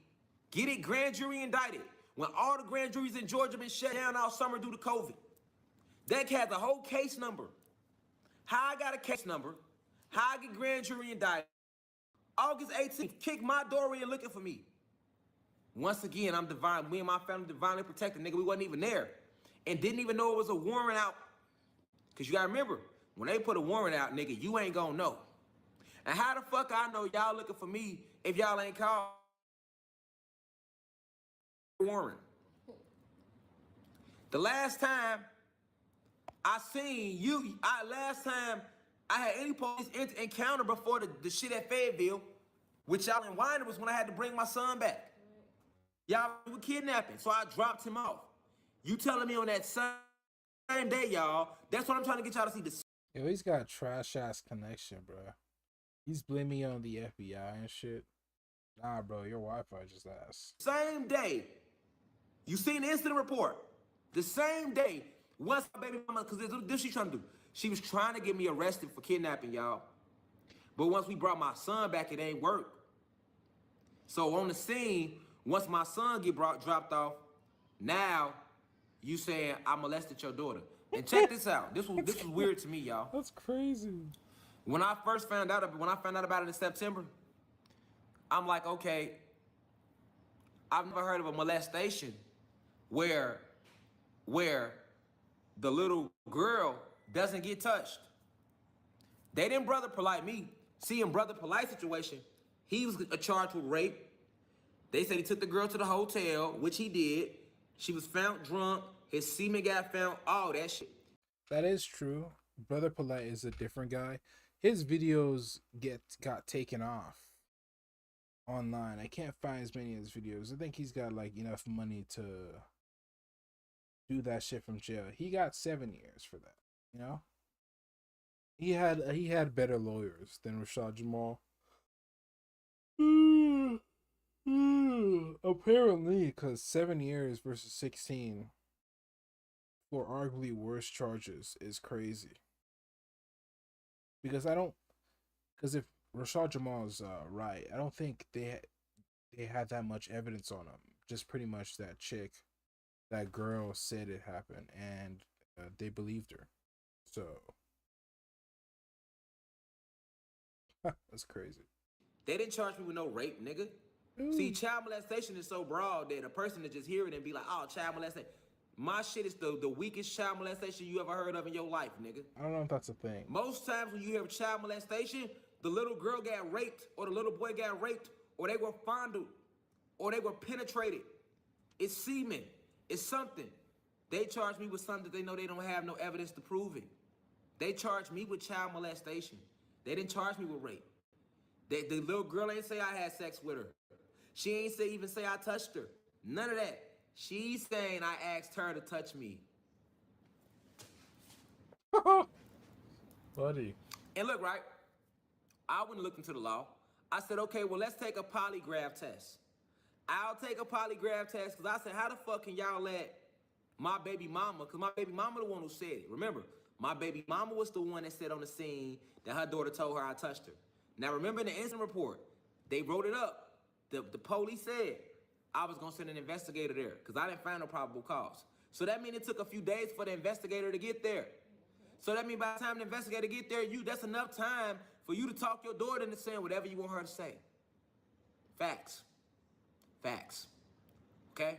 get it grand jury indicted. When all the grand juries in Georgia been shut down all summer due to COVID. That has a whole case number. How I got a case number, how I get grand jury indicted. August 18th, kick my door in looking for me. Once again, I'm divine. Me and my family divinely protected. Nigga, we wasn't even there. And didn't even know it was a warrant out. Because you got to remember, when they put a warrant out, nigga, you ain't going to know. And how the fuck I know y'all looking for me if y'all ain't called warrant? The last time I seen you, last time I had any police encounter before the shit at Fayetteville with y'all in Winder was when I had to bring my son back. Y'all were kidnapping, so I dropped him off. You telling me on that same day, y'all, that's what I'm trying to get y'all to see. Yo, he's got a trash ass connection, bro. He's blaming on the FBI and shit. Nah, bro, your Wi-Fi just ass. Same day, you seen the incident report. The same day, once my baby mama, because this she trying to do. She was trying to get me arrested for kidnapping, y'all. But once we brought my son back, it ain't work. So on the scene, once my son get dropped off, now you saying I molested your daughter. And check this out. This was weird to me, y'all. That's crazy. When I first found out about it in September, I'm like, okay, I've never heard of a molestation where the little girl doesn't get touched. They didn't brother polite me. See, in brother polite situation, he was charged with rape. They said he took the girl to the hotel, which he did. She was found drunk. His semen got found. All that shit. That is true. Brother Polite is a different guy. His videos got taken off online. I can't find as many of his videos. I think he's got like enough money to do that shit from jail. He got 7 years for that. You know, he had better lawyers than Rashad Jamal. Apparently, because 7 years versus 16 for arguably worse charges is crazy. Because if Rashad Jamal is right, I don't think they had that much evidence on him. Just pretty much that girl said it happened, and they believed her. So that's crazy. They didn't charge me with no rape, nigga. Ooh. See, child molestation is so broad that a person to just hear it and be like, oh, child molestation. My shit is the weakest child molestation you ever heard of in your life, nigga. I don't know if that's a thing. Most times when you hear child molestation, the little girl got raped, or the little boy got raped, or they were fondled, or they were penetrated. It's semen. It's something. They charge me with something that they know they don't have no evidence to prove it. They charged me with child molestation. They didn't charge me with rape. The little girl ain't say I had sex with her. She ain't even say I touched her. None of that. She's saying I asked her to touch me. Buddy. And look, right? I went and looked into the law. I said, okay, well, let's take a polygraph test. I'll take a polygraph test because I said, how the fuck can y'all let my baby mama, because my baby mama the one who said it. Remember, my baby mama was the one that said on the scene that her daughter told her I touched her. Now, remember in the incident report, they wrote it up. The police said I was going to send an investigator there because I didn't find no probable cause. So that means it took a few days for the investigator to get there. So that means by the time the investigator get there, that's enough time for you to talk your daughter into saying whatever you want her to say. Facts. Facts. Okay?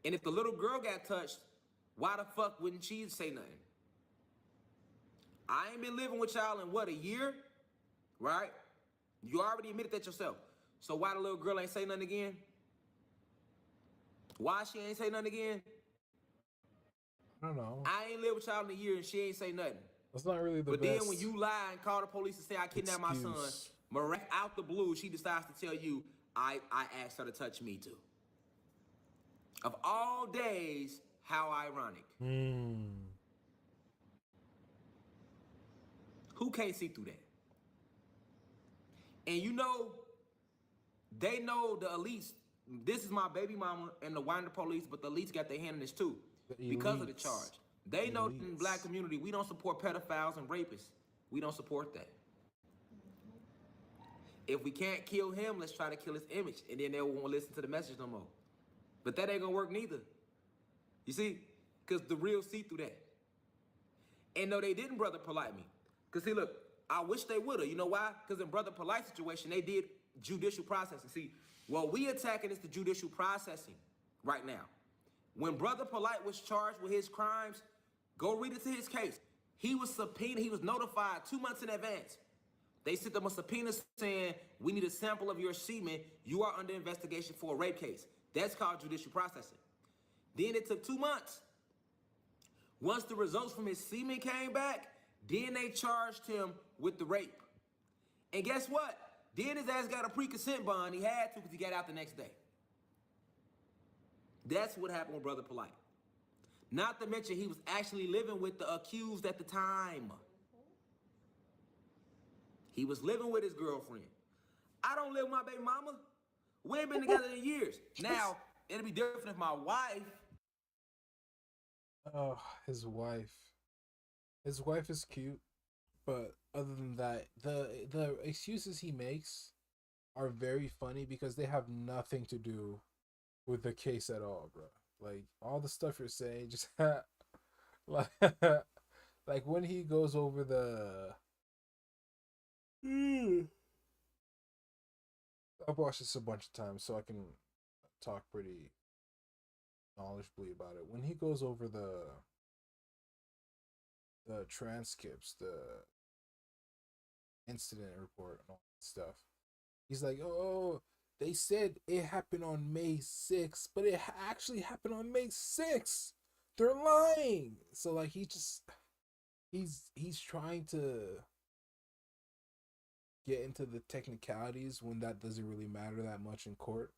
And if the little girl got touched, why the fuck wouldn't she say nothing? I ain't been living with y'all in what, a year? Right? You already admitted that yourself. So why the little girl ain't say nothing again? Why she ain't say nothing again? I don't know. I ain't lived with y'all in a year and she ain't say nothing. That's not really the but best. But then when you lie and call the police and say I kidnapped my son, out the blue, she decides to tell you, I asked her to touch me too. Of all days, how ironic. Who can't see through that? And you know, they know the elites. This is my baby mama and the Winder police, but the elites got their hand in this too because of the charge. They know in the black community, we don't support pedophiles and rapists. We don't support that. If we can't kill him, let's try to kill his image. And then they won't listen to the message no more. But that ain't gonna work neither. You see? Because the real see through that. And no, they didn't brother polite me. Because see, look, I wish they would have. You know why? Because in brother polite situation, they did judicial processing. See, what we attacking is the judicial processing right now. When brother polite was charged with his crimes, go read into his case. He was subpoenaed, he was notified 2 months in advance. They sent them a subpoena saying, we need a sample of your semen. You are under investigation for a rape case. That's called judicial processing. Then it took 2 months. Once the results from his semen came back, then they charged him with the rape. And guess what? Then his ass got a pre-consent bond. He had to because he got out the next day. That's what happened with Brother Polite. Not to mention he was actually living with the accused at the time. He was living with his girlfriend. I don't live with my baby mama. We ain't been together in years. Now, it'll be different if my wife... Oh, his wife. His wife is cute. But other than that, the excuses he makes are very funny because they have nothing to do with the case at all, bro. Like, all the stuff you're saying just... like when he goes over the... I've watched this a bunch of times, so I can talk pretty knowledgeably about it. When he goes over the transcripts, the incident report, and all that stuff, he's like, "Oh, they said it happened on May 6th, but it actually happened on May 6th. They're lying." So like he's trying to get into the technicalities when that doesn't really matter that much in court.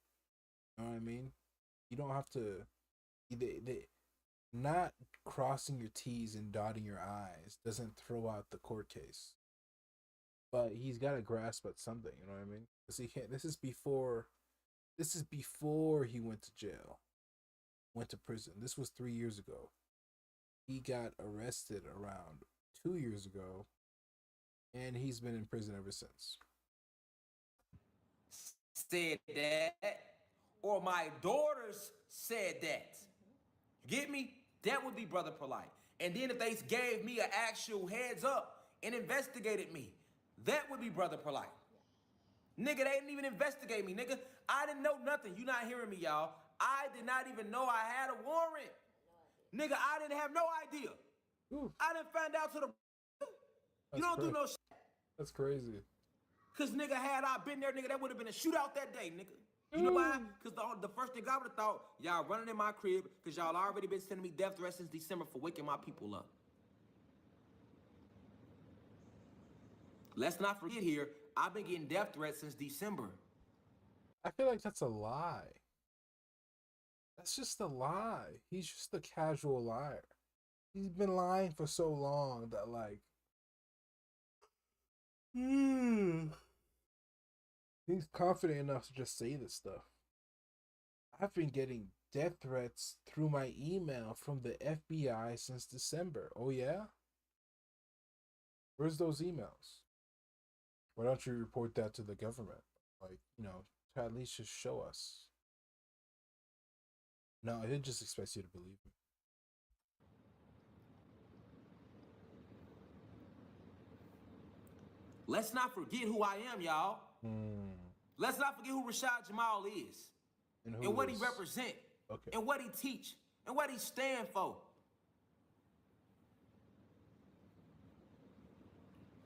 You know what I mean? You don't have to not crossing your T's and dotting your I's doesn't throw out the court case. But he's got to grasp at something, you know what I mean? Because he can't. This is before he went to jail, went to prison. This was 3 years ago. He got arrested around 2 years ago, and he's been in prison ever since. Said that, or my daughters said that. You get me? That would be brother polite. And then if they gave me an actual heads up and investigated me, that would be brother polite. Nigga, they didn't even investigate me, nigga. I didn't know nothing. You not hearing me, y'all. I did not even know I had a warrant. Nigga, I didn't have no idea. Ooh. I didn't find out to the... You don't do no shit. That's crazy. Cause nigga, had I been there, nigga, that would have been a shootout that day, nigga. You know why? Cause the first thing I would have thought, y'all running in my crib, cause y'all already been sending me death threats since December for waking my people up. Let's not forget here, I've been getting death threats since December. I feel like that's a lie. That's just a lie. He's just a casual liar. He's been lying for so long that like he's confident enough to just say this stuff. I've been getting death threats through my email from the FBI since December. Oh yeah? Where's those emails? Why don't you report that to the government? Like, you know, to at least just show us. No, he just expects you to believe me. Let's not forget who I am, y'all. Let's not forget who Rashad Jamal is. And what he represent. Okay. And what he teach. And what he stand for.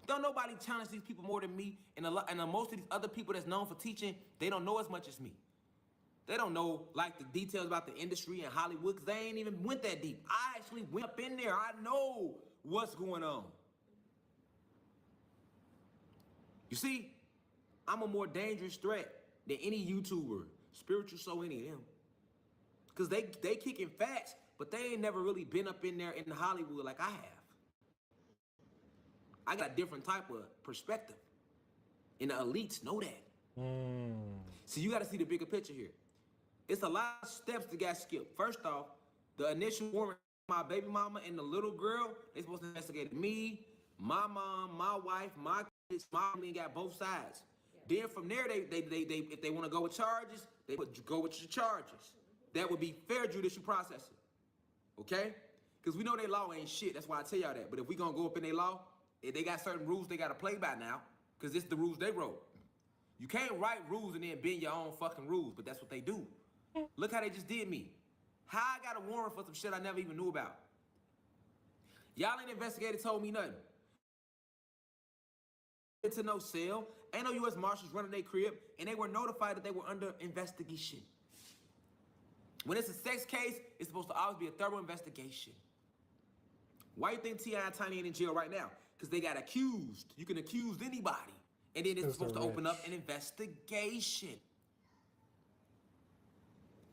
Don't nobody challenge these people more than me. And most of these other people that's known for teaching, they don't know as much as me. They don't know like the details about the industry and Hollywood because they ain't even went that deep. I actually went up in there. I know what's going on. You see, I'm a more dangerous threat than any YouTuber, spiritual soul, any of them. Because they kicking facts, but they ain't never really been up in there in Hollywood like I have. I got a different type of perspective. And the elites know that. So you got to see the bigger picture here. It's a lot of steps that got skipped. First off, the initial warrant, my baby mama and the little girl, they supposed to investigate me, my mom, my wife, my kids, my family got both sides. Then from there, they if they want to go with charges, they would go with your charges. That would be fair judicial processing. Okay? Because we know their law ain't shit. That's why I tell y'all that. But if we gonna go up in their law, if they got certain rules they gotta play by now, because it's the rules they wrote. You can't write rules and then bend your own fucking rules, but that's what they do. Look how they just did me. How I got a warrant for some shit I never even knew about. Y'all ain't investigated, told me nothing. To no cell, ain't no U.S. Marshals running their crib, and they were notified that they were under investigation. When it's a sex case, it's supposed to always be a thorough investigation. Why you think T.I. and Tiny ain't in jail right now? Because they got accused. You can accuse anybody. And then it's supposed to open up an investigation.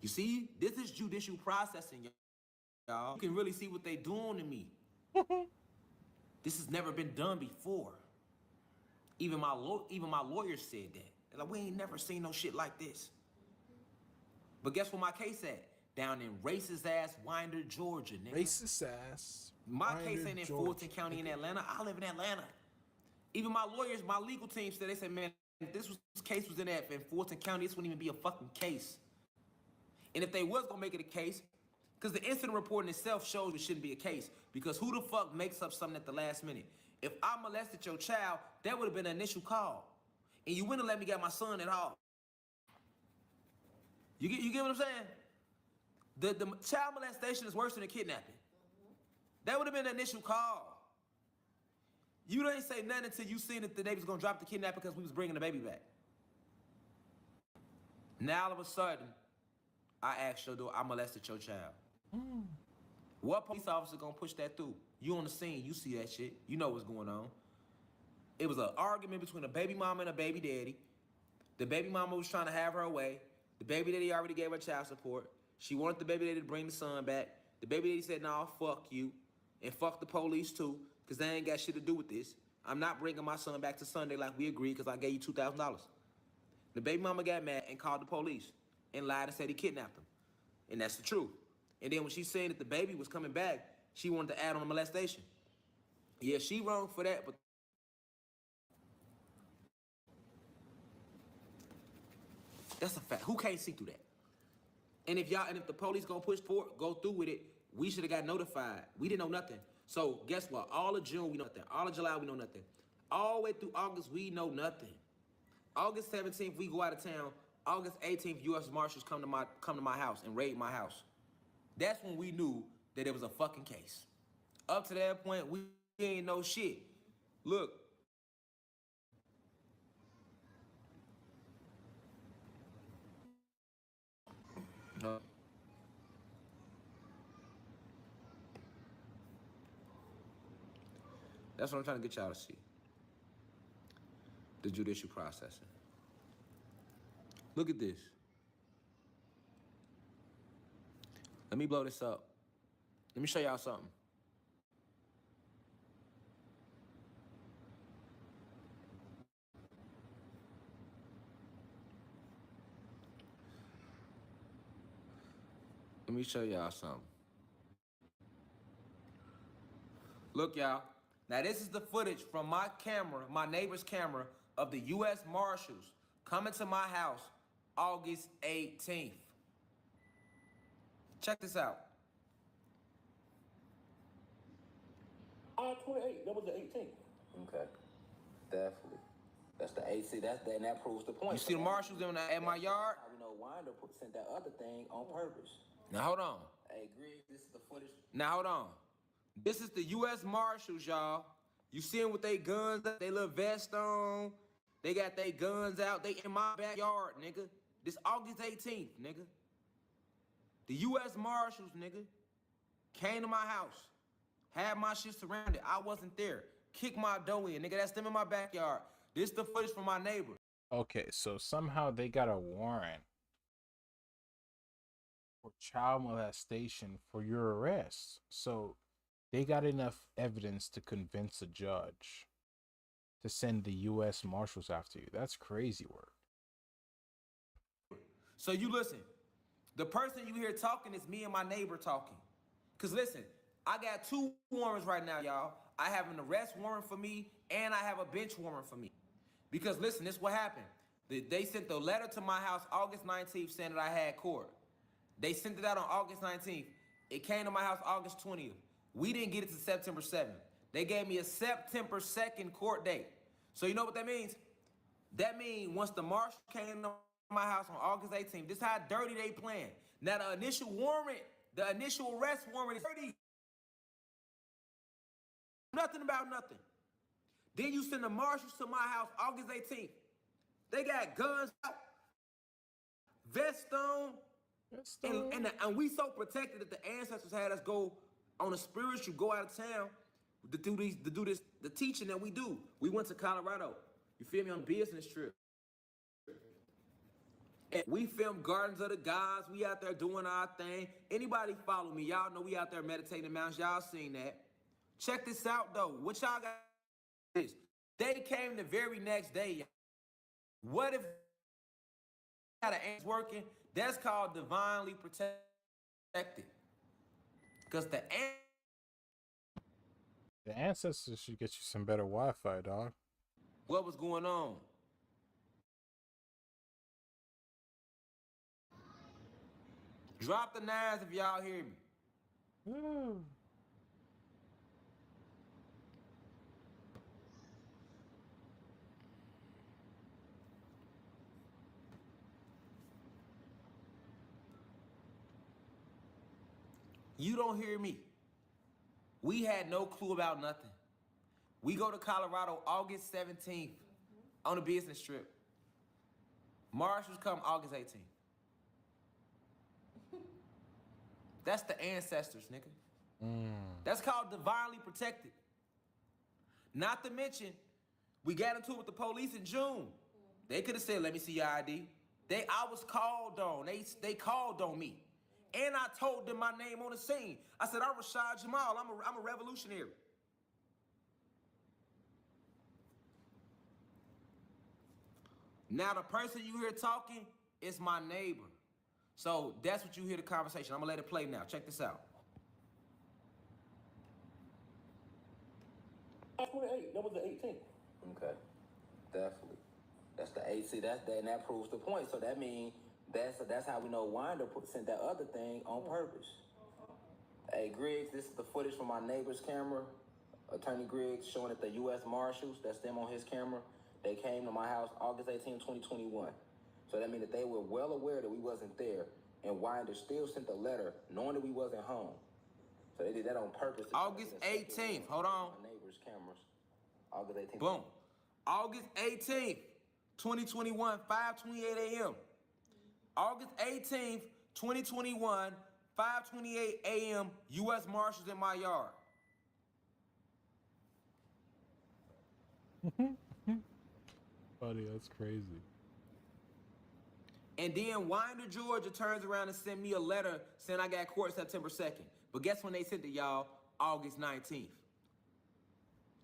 You see, this is judicial processing, y'all. You can really see what they doing to me. This has never been done before. Even my lawyers said that. They're like, we ain't never seen no shit like this. But guess where my case at? Down in racist ass Winder, Georgia, nigga. Racist ass. My case ain't in Fulton County in Atlanta. I live in Atlanta. Even my lawyers, my legal team said, they said, man, if this case was in Fulton County, this wouldn't even be a fucking case. And if they was gonna make it a case, because the incident report in itself shows it shouldn't be a case. Because who the fuck makes up something at the last minute? If I molested your child, that would have been an initial call. And you wouldn't have let me get my son at all. You get what I'm saying? The child molestation is worse than a kidnapping. That would have been the initial call. You didn't say nothing until you seen that they was gonna drop the kidnapping because we was bringing the baby back. Now all of a sudden, I asked your door, I molested your child. What police officer gonna push that through? You on the scene, you see that shit. You know what's going on. It was an argument between a baby mama and a baby daddy. The baby mama was trying to have her way. The baby daddy already gave her child support. She wanted the baby daddy to bring the son back. The baby daddy said, nah, fuck you. And fuck the police too, because they ain't got shit to do with this. I'm not bringing my son back to Sunday like we agreed because I gave you $2,000. The baby mama got mad and called the police and lied and said he kidnapped him. And that's the truth. And then when she said that the baby was coming back, she wanted to add on the molestation. Yeah, she wrong for that, but that's a fact. Who can't see through that? And if the police gonna push forward, go through with it, we should have got notified. We didn't know nothing. So guess what? All of June, we know nothing. All of July, we know nothing. All the way through August, we know nothing. August 17th, we go out of town. August 18th, U.S. Marshals come to my house and raid my house. That's when we knew that it was a fucking case. Up to that point, we ain't know shit. Look. That's what I'm trying to get y'all to see. The judicial processing. Look at this. Let me blow this up. Let me show y'all something. Let me show y'all something. Look, y'all. Now, this is the footage from my camera, my neighbor's camera, of the U.S. Marshals coming to my house August 18th. Check this out. 28, that was the 18th. Okay, definitely. That's the 18th, and that proves the point. You see the Marshals at my yard? How we know Winder sent that other thing on purpose. Now, hold on. Hey, Greg, this is the footage. Now, hold on. This is the U.S. Marshals, y'all. You see them with their guns, they little vest on. They got their guns out. They in my backyard, nigga. This August 18th, nigga. The U.S. Marshals, nigga, came to my house. Had my shit surrounded. I wasn't there. Kicked my door in, nigga. That's them in my backyard. This the footage from my neighbor. Okay, so somehow they got a warrant for child molestation for your arrest. So they got enough evidence to convince a judge to send the U.S. Marshals after you. That's crazy work. So you listen. The person you hear talking is me and my neighbor talking. Because listen, I got 2 warrants right now, y'all. I have an arrest warrant for me, and I have a bench warrant for me. Because listen, this is what happened. They sent the letter to my house August 19th saying that I had court. They sent it out on August 19th. It came to my house August 20th. We didn't get it to September 7th. They gave me a September 2nd court date. So you know what that means? That means once the marshal came to my house on August 18th, this is how dirty they playing. Now the initial warrant, the initial arrest warrant is dirty. Nothing about nothing. Then you send the marshals to my house August 18th. They got guns out, vest on, and we so protected that the ancestors had us go on a spiritual, go out of town to do this, the teaching that we do. We went to Colorado. You feel me, on a business trip. And we filmed Gardens of the Gods. We out there doing our thing. Anybody follow me? Y'all know we out there meditating in mountains. Y'all seen that. Check this out, though. What y'all got is, they came the very next day, y'all. What if got an ants working? That's called divinely protected. Because the ancestors should get you some better Wi-Fi, dog. What was going on? Drop the 9s if y'all hear me. Ooh. You don't hear me. We had no clue about nothing. We go to Colorado August 17th on a business trip. Marshals come August 18th. That's the ancestors, nigga. That's called divinely protected. Not to mention, we got into it with the police in June. They could have said, let me see your ID. I was called on. They called on me. And I told them my name on the scene. I said, I'm Rashad Jamal. I'm a revolutionary. Now the person you hear talking is my neighbor. So that's what you hear the conversation. I'm gonna let it play now. Check this out. 28. That was the 18th. Okay, definitely. That's the 8. See, that proves the point. So that means that's how we know Winder sent that other thing on purpose. Hey, Griggs, this is the footage from my neighbor's camera. Attorney Griggs showing that the U.S. Marshals, that's them on his camera, they came to my house August 18, 2021. So that means that they were well aware that we wasn't there, and Winder still sent a letter knowing that we wasn't home. So they did that on purpose. August 18th, hold on. My neighbor's cameras. August 18th. Boom. August 18th, 2021, 5:28 a.m. August 18th, 2021, 5:28 a.m., U.S. Marshals in my yard. Buddy, that's crazy. And then Winder, Georgia turns around and send me a letter saying I got court September 2nd. But guess when they sent it, y'all? August 19th.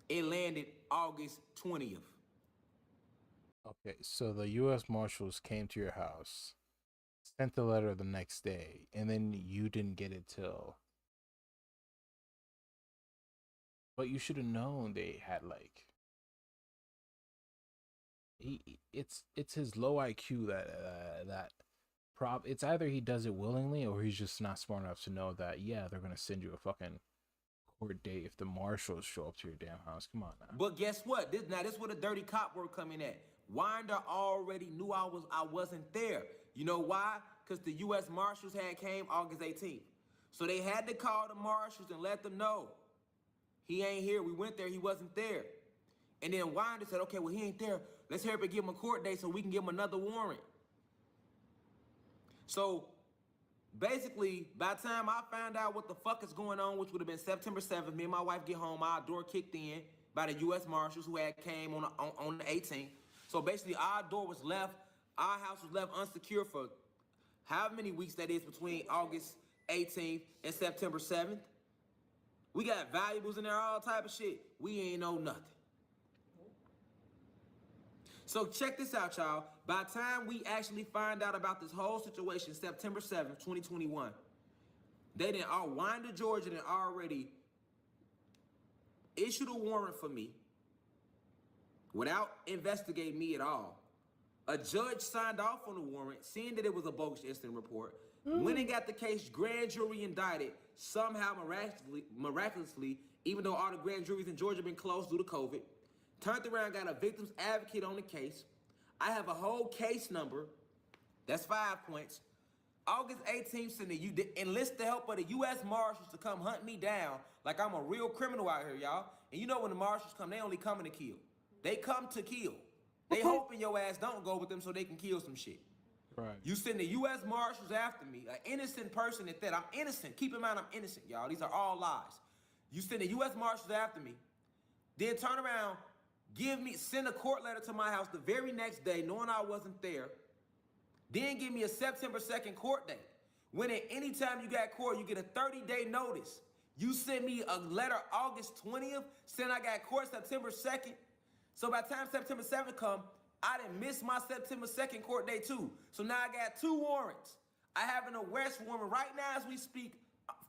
It landed August 20th. Okay, so the U.S. Marshals came to your house, sent the letter the next day, and then you didn't get it till... But you should have known they had, like... It's his low IQ it's either he does it willingly or he's just not smart enough to know that, yeah, they're gonna send you a fucking court date if the marshals show up to your damn house. Come on now. But guess what? This where the dirty cop work coming at. Winder already knew I wasn't there. You know why? Because the U.S. Marshals had came August 18th. So they had to call the marshals and let them know he ain't here. We went there, he wasn't there. And then Winder said, okay, well, he ain't there. Let's hurry up and give him a court date so we can give him another warrant. So basically, by the time I found out what the fuck is going on, which would have been September 7th, me and my wife get home, our door kicked in by the U.S. Marshals who had came on the 18th. So basically, our door was left, our house was left unsecure for how many weeks that is between August 18th and September 7th. We got valuables in there, all type of shit. We ain't know nothing. So check this out, y'all. By the time we actually find out about this whole situation, September 7th, 2021, Winder, Georgia, had already issued a warrant for me without investigating me at all. A judge signed off on the warrant, seeing that it was a bogus incident report. Went and got the case grand jury indicted, somehow miraculously, even though all the grand juries in Georgia have been closed due to COVID. Turned around, got a victim's advocate on the case. I have a whole case number. That's 5 points. August 18th, enlist the help of the U.S. Marshals to come hunt me down like I'm a real criminal out here, y'all. And you know when the Marshals come, they only coming to kill. They come to kill. They hoping your ass don't go with them so they can kill some shit. Right. You send the U.S. Marshals after me, an innocent person at that. I'm innocent. Keep in mind I'm innocent, y'all. These are all lies. You send the U.S. Marshals after me, then turn around, send a court letter to my house the very next day, knowing I wasn't there. Then give me a September 2nd court date. When at any time you got court, you get a 30-day notice. You send me a letter August 20th, saying I got court September 2nd. So by the time September 7th come, I didn't miss my September 2nd court date too. So now I got 2 warrants. I have an arrest warrant right now as we speak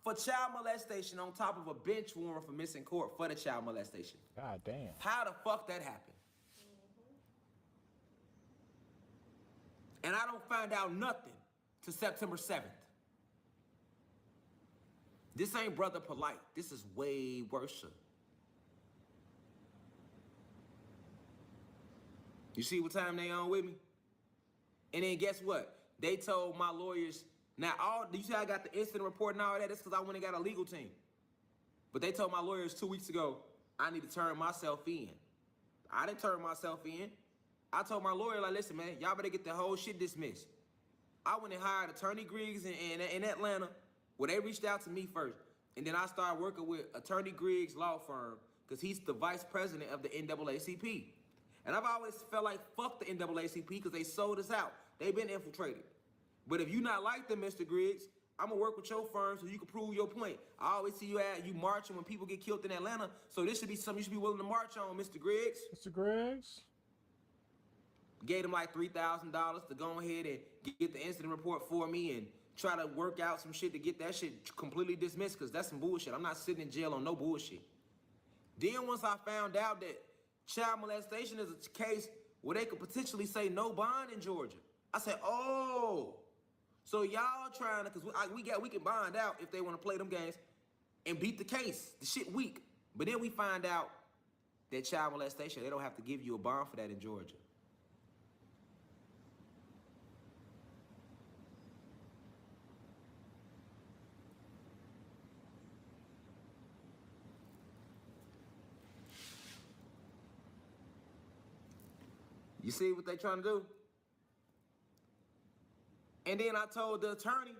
for child molestation on top of a bench warrant for missing court for the child molestation. God damn. How the fuck that happened? And I don't find out nothing till September 7th. This ain't brother polite. This is way worse. You see what time they on with me? And then guess what? They told my lawyers Now, you see I got the incident report and all that? That's because I went and got a legal team. But they told my lawyers 2 weeks ago, I need to turn myself in. I didn't turn myself in. I told my lawyer, like, listen, man, y'all better get the whole shit dismissed. I went and hired Attorney Griggs in Atlanta, where they reached out to me first. And then I started working with Attorney Griggs' law firm, because he's the vice president of the NAACP. And I've always felt like, fuck the NAACP, because they sold us out. They've been infiltrated. But if you not like them, Mr. Griggs, I'm gonna work with your firm so you can prove your point. I always see you marching when people get killed in Atlanta, so this should be something you should be willing to march on, Mr. Griggs. Mr. Griggs? Gave them like $3,000 to go ahead and get the incident report for me and try to work out some shit to get that shit completely dismissed, because that's some bullshit. I'm not sitting in jail on no bullshit. Then once I found out that child molestation is a case where they could potentially say no bond in Georgia, I said, oh, so y'all trying to, because we can bond out if they want to play them games and beat the case. The shit weak. But then we find out that child molestation, they don't have to give you a bond for that in Georgia. You see what they trying to do? And then I told the attorney,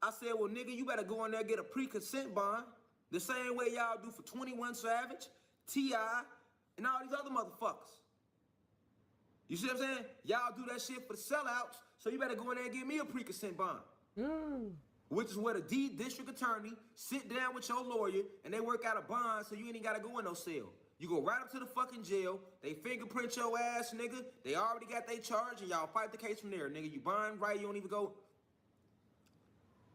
I said, well, nigga, you better go in there and get a pre-consent bond, the same way y'all do for 21 Savage, T.I., and all these other motherfuckers. You see what I'm saying? Y'all do that shit for the sellouts, so you better go in there and give me a pre-consent bond. Which is where the district attorney sit down with your lawyer and they work out a bond so you ain't got to go in no cell. You go right up to the fucking jail, they fingerprint your ass, nigga. They already got their charge, and y'all fight the case from there, nigga. You bond right, you don't even go.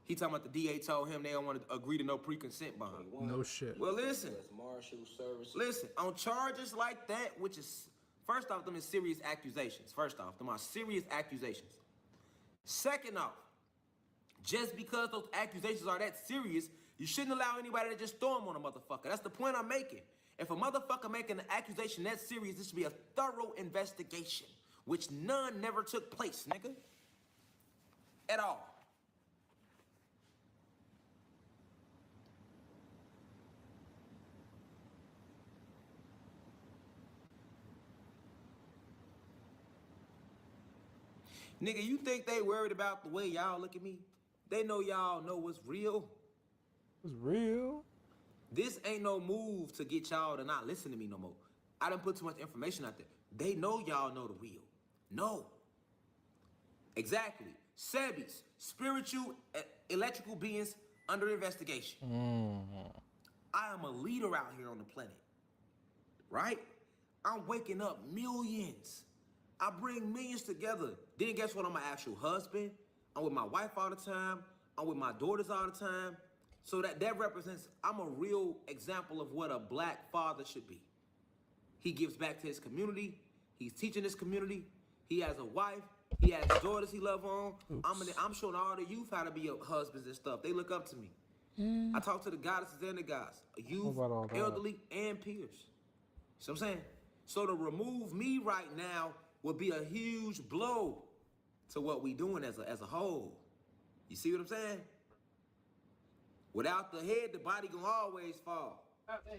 He talking about the DA told him they don't want to agree to no pre-consent bond. No shit. Well, listen. Marshal services. Listen, on charges like that, which is, first off, them is serious accusations. First off, them are serious accusations. Second off, just because those accusations are that serious, you shouldn't allow anybody to just throw them on a motherfucker. That's the point I'm making. If a motherfucker making an accusation that serious, this should be a thorough investigation, which none never took place, nigga. At all. Nigga, you think they worried about the way y'all look at me? They know y'all know what's real. It's real. This ain't no move to get y'all to not listen to me no more. I done put too much information out there. They know y'all know the real. No. Exactly. Sebis, spiritual, electrical beings under investigation. I am a leader out here on the planet. Right? I'm waking up millions. I bring millions together. Then guess what? I'm my actual husband. I'm with my wife all the time. I'm with my daughters all the time. So that represents, I'm a real example of what a black father should be. He gives back to his community. He's teaching his community. He has a wife. He has daughters he love on. I'm showing all the youth how to be husbands and stuff. They look up to me. I talk to the goddesses and the guys, youth, elderly, and peers. See what I'm saying? So to remove me right now would be a huge blow to what we doing as a whole. You see what I'm saying? Without the head, the body gonna always fall.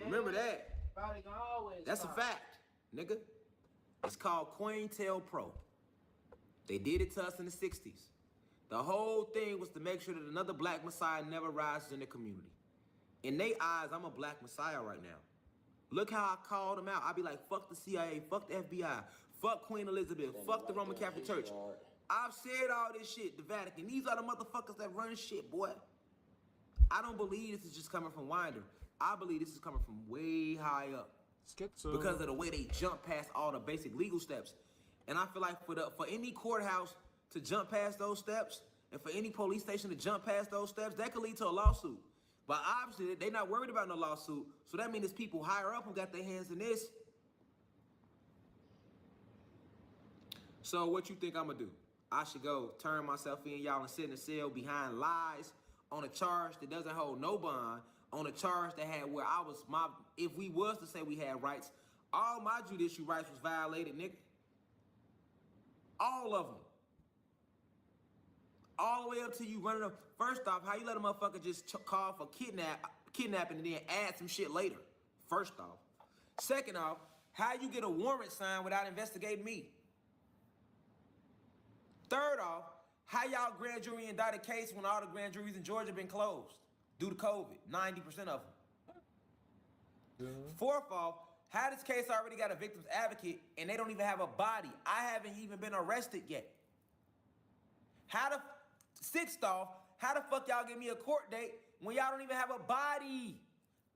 Remember that. Body gonna always That's fall. a fact, nigga. It's called COINTELPRO. They did it to us in the 60s. The whole thing was to make sure that another black messiah never rises in the community. In their eyes, I'm a black messiah right now. Look how I called them out. I be like, fuck the CIA, fuck the FBI, fuck Queen Elizabeth, fuck the Roman Catholic Church. I've said all this shit, the Vatican. These are the motherfuckers that run shit, boy. I don't believe this is just coming from Winder. I believe this is coming from way high up. Schizo. Because of the way they jump past all the basic legal steps. And I feel like for any courthouse to jump past those steps, and for any police station to jump past those steps, that could lead to a lawsuit. But obviously, they're not worried about no lawsuit. So that means there's people higher up who got their hands in this. So what you think I'm gonna do? I should go turn myself in, y'all, and sit in a cell behind lies on a charge that doesn't hold no bond, on a charge that had where I was if we was to say we had rights, all my judicial rights was violated, nigga. All of them. all the way up to you running up. First off, how you let a motherfucker just call for kidnapping and then add some shit later? First off. Second off, how you get a warrant signed without investigating me? Third off, how y'all grand jury indict a case when all the grand juries in Georgia been closed due to COVID, 90% of them? Fourth off, how this case already got a victim's advocate and they don't even have a body? I haven't even been arrested yet. Sixth off, how the fuck y'all give me a court date when y'all don't even have a body?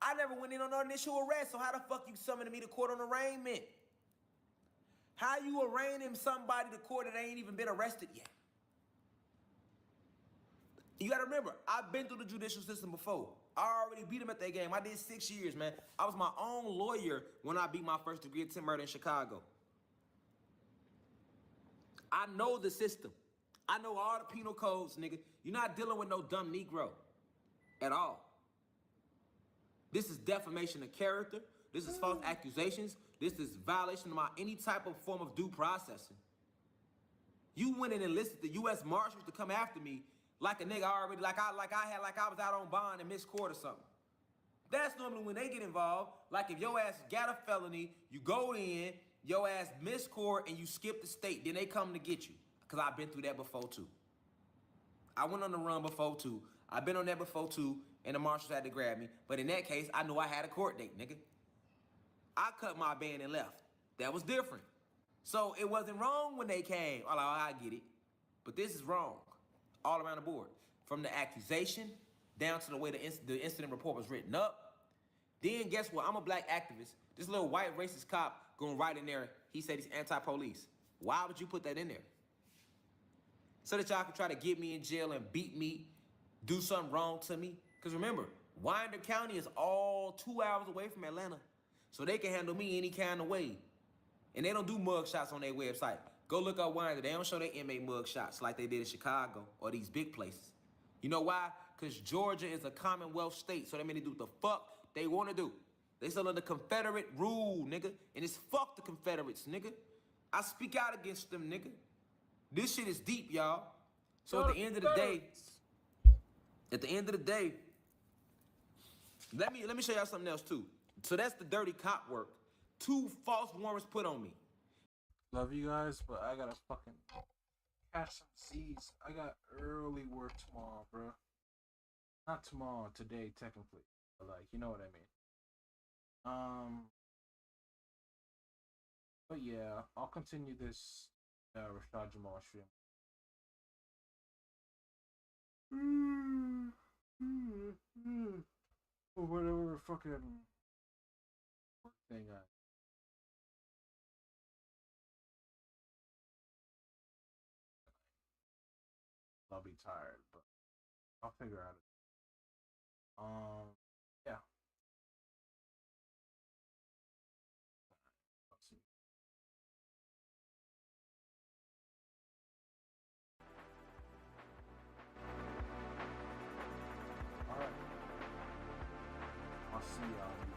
I never went in on no initial arrest, so how the fuck you summoning me to court on arraignment? How you arraigning somebody to court that ain't even been arrested yet? You gotta remember, I've been through the judicial system before. I already beat them at that game. I did 6 years, man. I was my own lawyer when I beat my first degree attempt murder in Chicago. I know the system. I know all the penal codes, nigga. You're not dealing with no dumb Negro at all. This is defamation of character. This is false accusations. This is violation of any type of form of due processing. You went and enlisted the U.S. Marshals to come after me like a nigga already, like I was out on bond and missed court or something. That's normally when they get involved. Like if your ass got a felony, you go in, your ass missed court, and you skip the state, then they come to get you. Because I've been through that before, too. I went on the run before, too. I've been on that before, too, and the marshals had to grab me. But in that case, I knew I had a court date, nigga. I cut my band and left. That was different. So it wasn't wrong when they came. Oh, I get it. But this is wrong all around the board. From the accusation down to the way the incident report was written up. Then guess what? I'm a black activist. This little white racist cop going right in there. He said he's anti-police. Why would you put that in there? So that y'all can try to get me in jail and beat me, do something wrong to me. Because remember, Winder County is all 2 hours away from Atlanta. So they can handle me any kind of way. And they don't do mug shots on their website. Go look up Winder. They don't show their inmate mug shots like they did in Chicago or these big places. You know why? Because Georgia is a Commonwealth state. So that means they do what the fuck they want to do. They still under Confederate rule, nigga. And it's fuck the Confederates, nigga. I speak out against them, nigga. This shit is deep, y'all. So at the end of the day, let me show y'all something else too. So that's the dirty cop work. 2 false warrants put on me. Love you guys, but I gotta fucking catch some C's. I got early work tomorrow, bro. Not tomorrow, today, technically. But like, you know what I mean. But yeah, I'll continue this Rashad Jamal stream. Or whatever fucking work thing I'll be tired, but I'll figure out it. Yeah. Alright. I'll see y'all.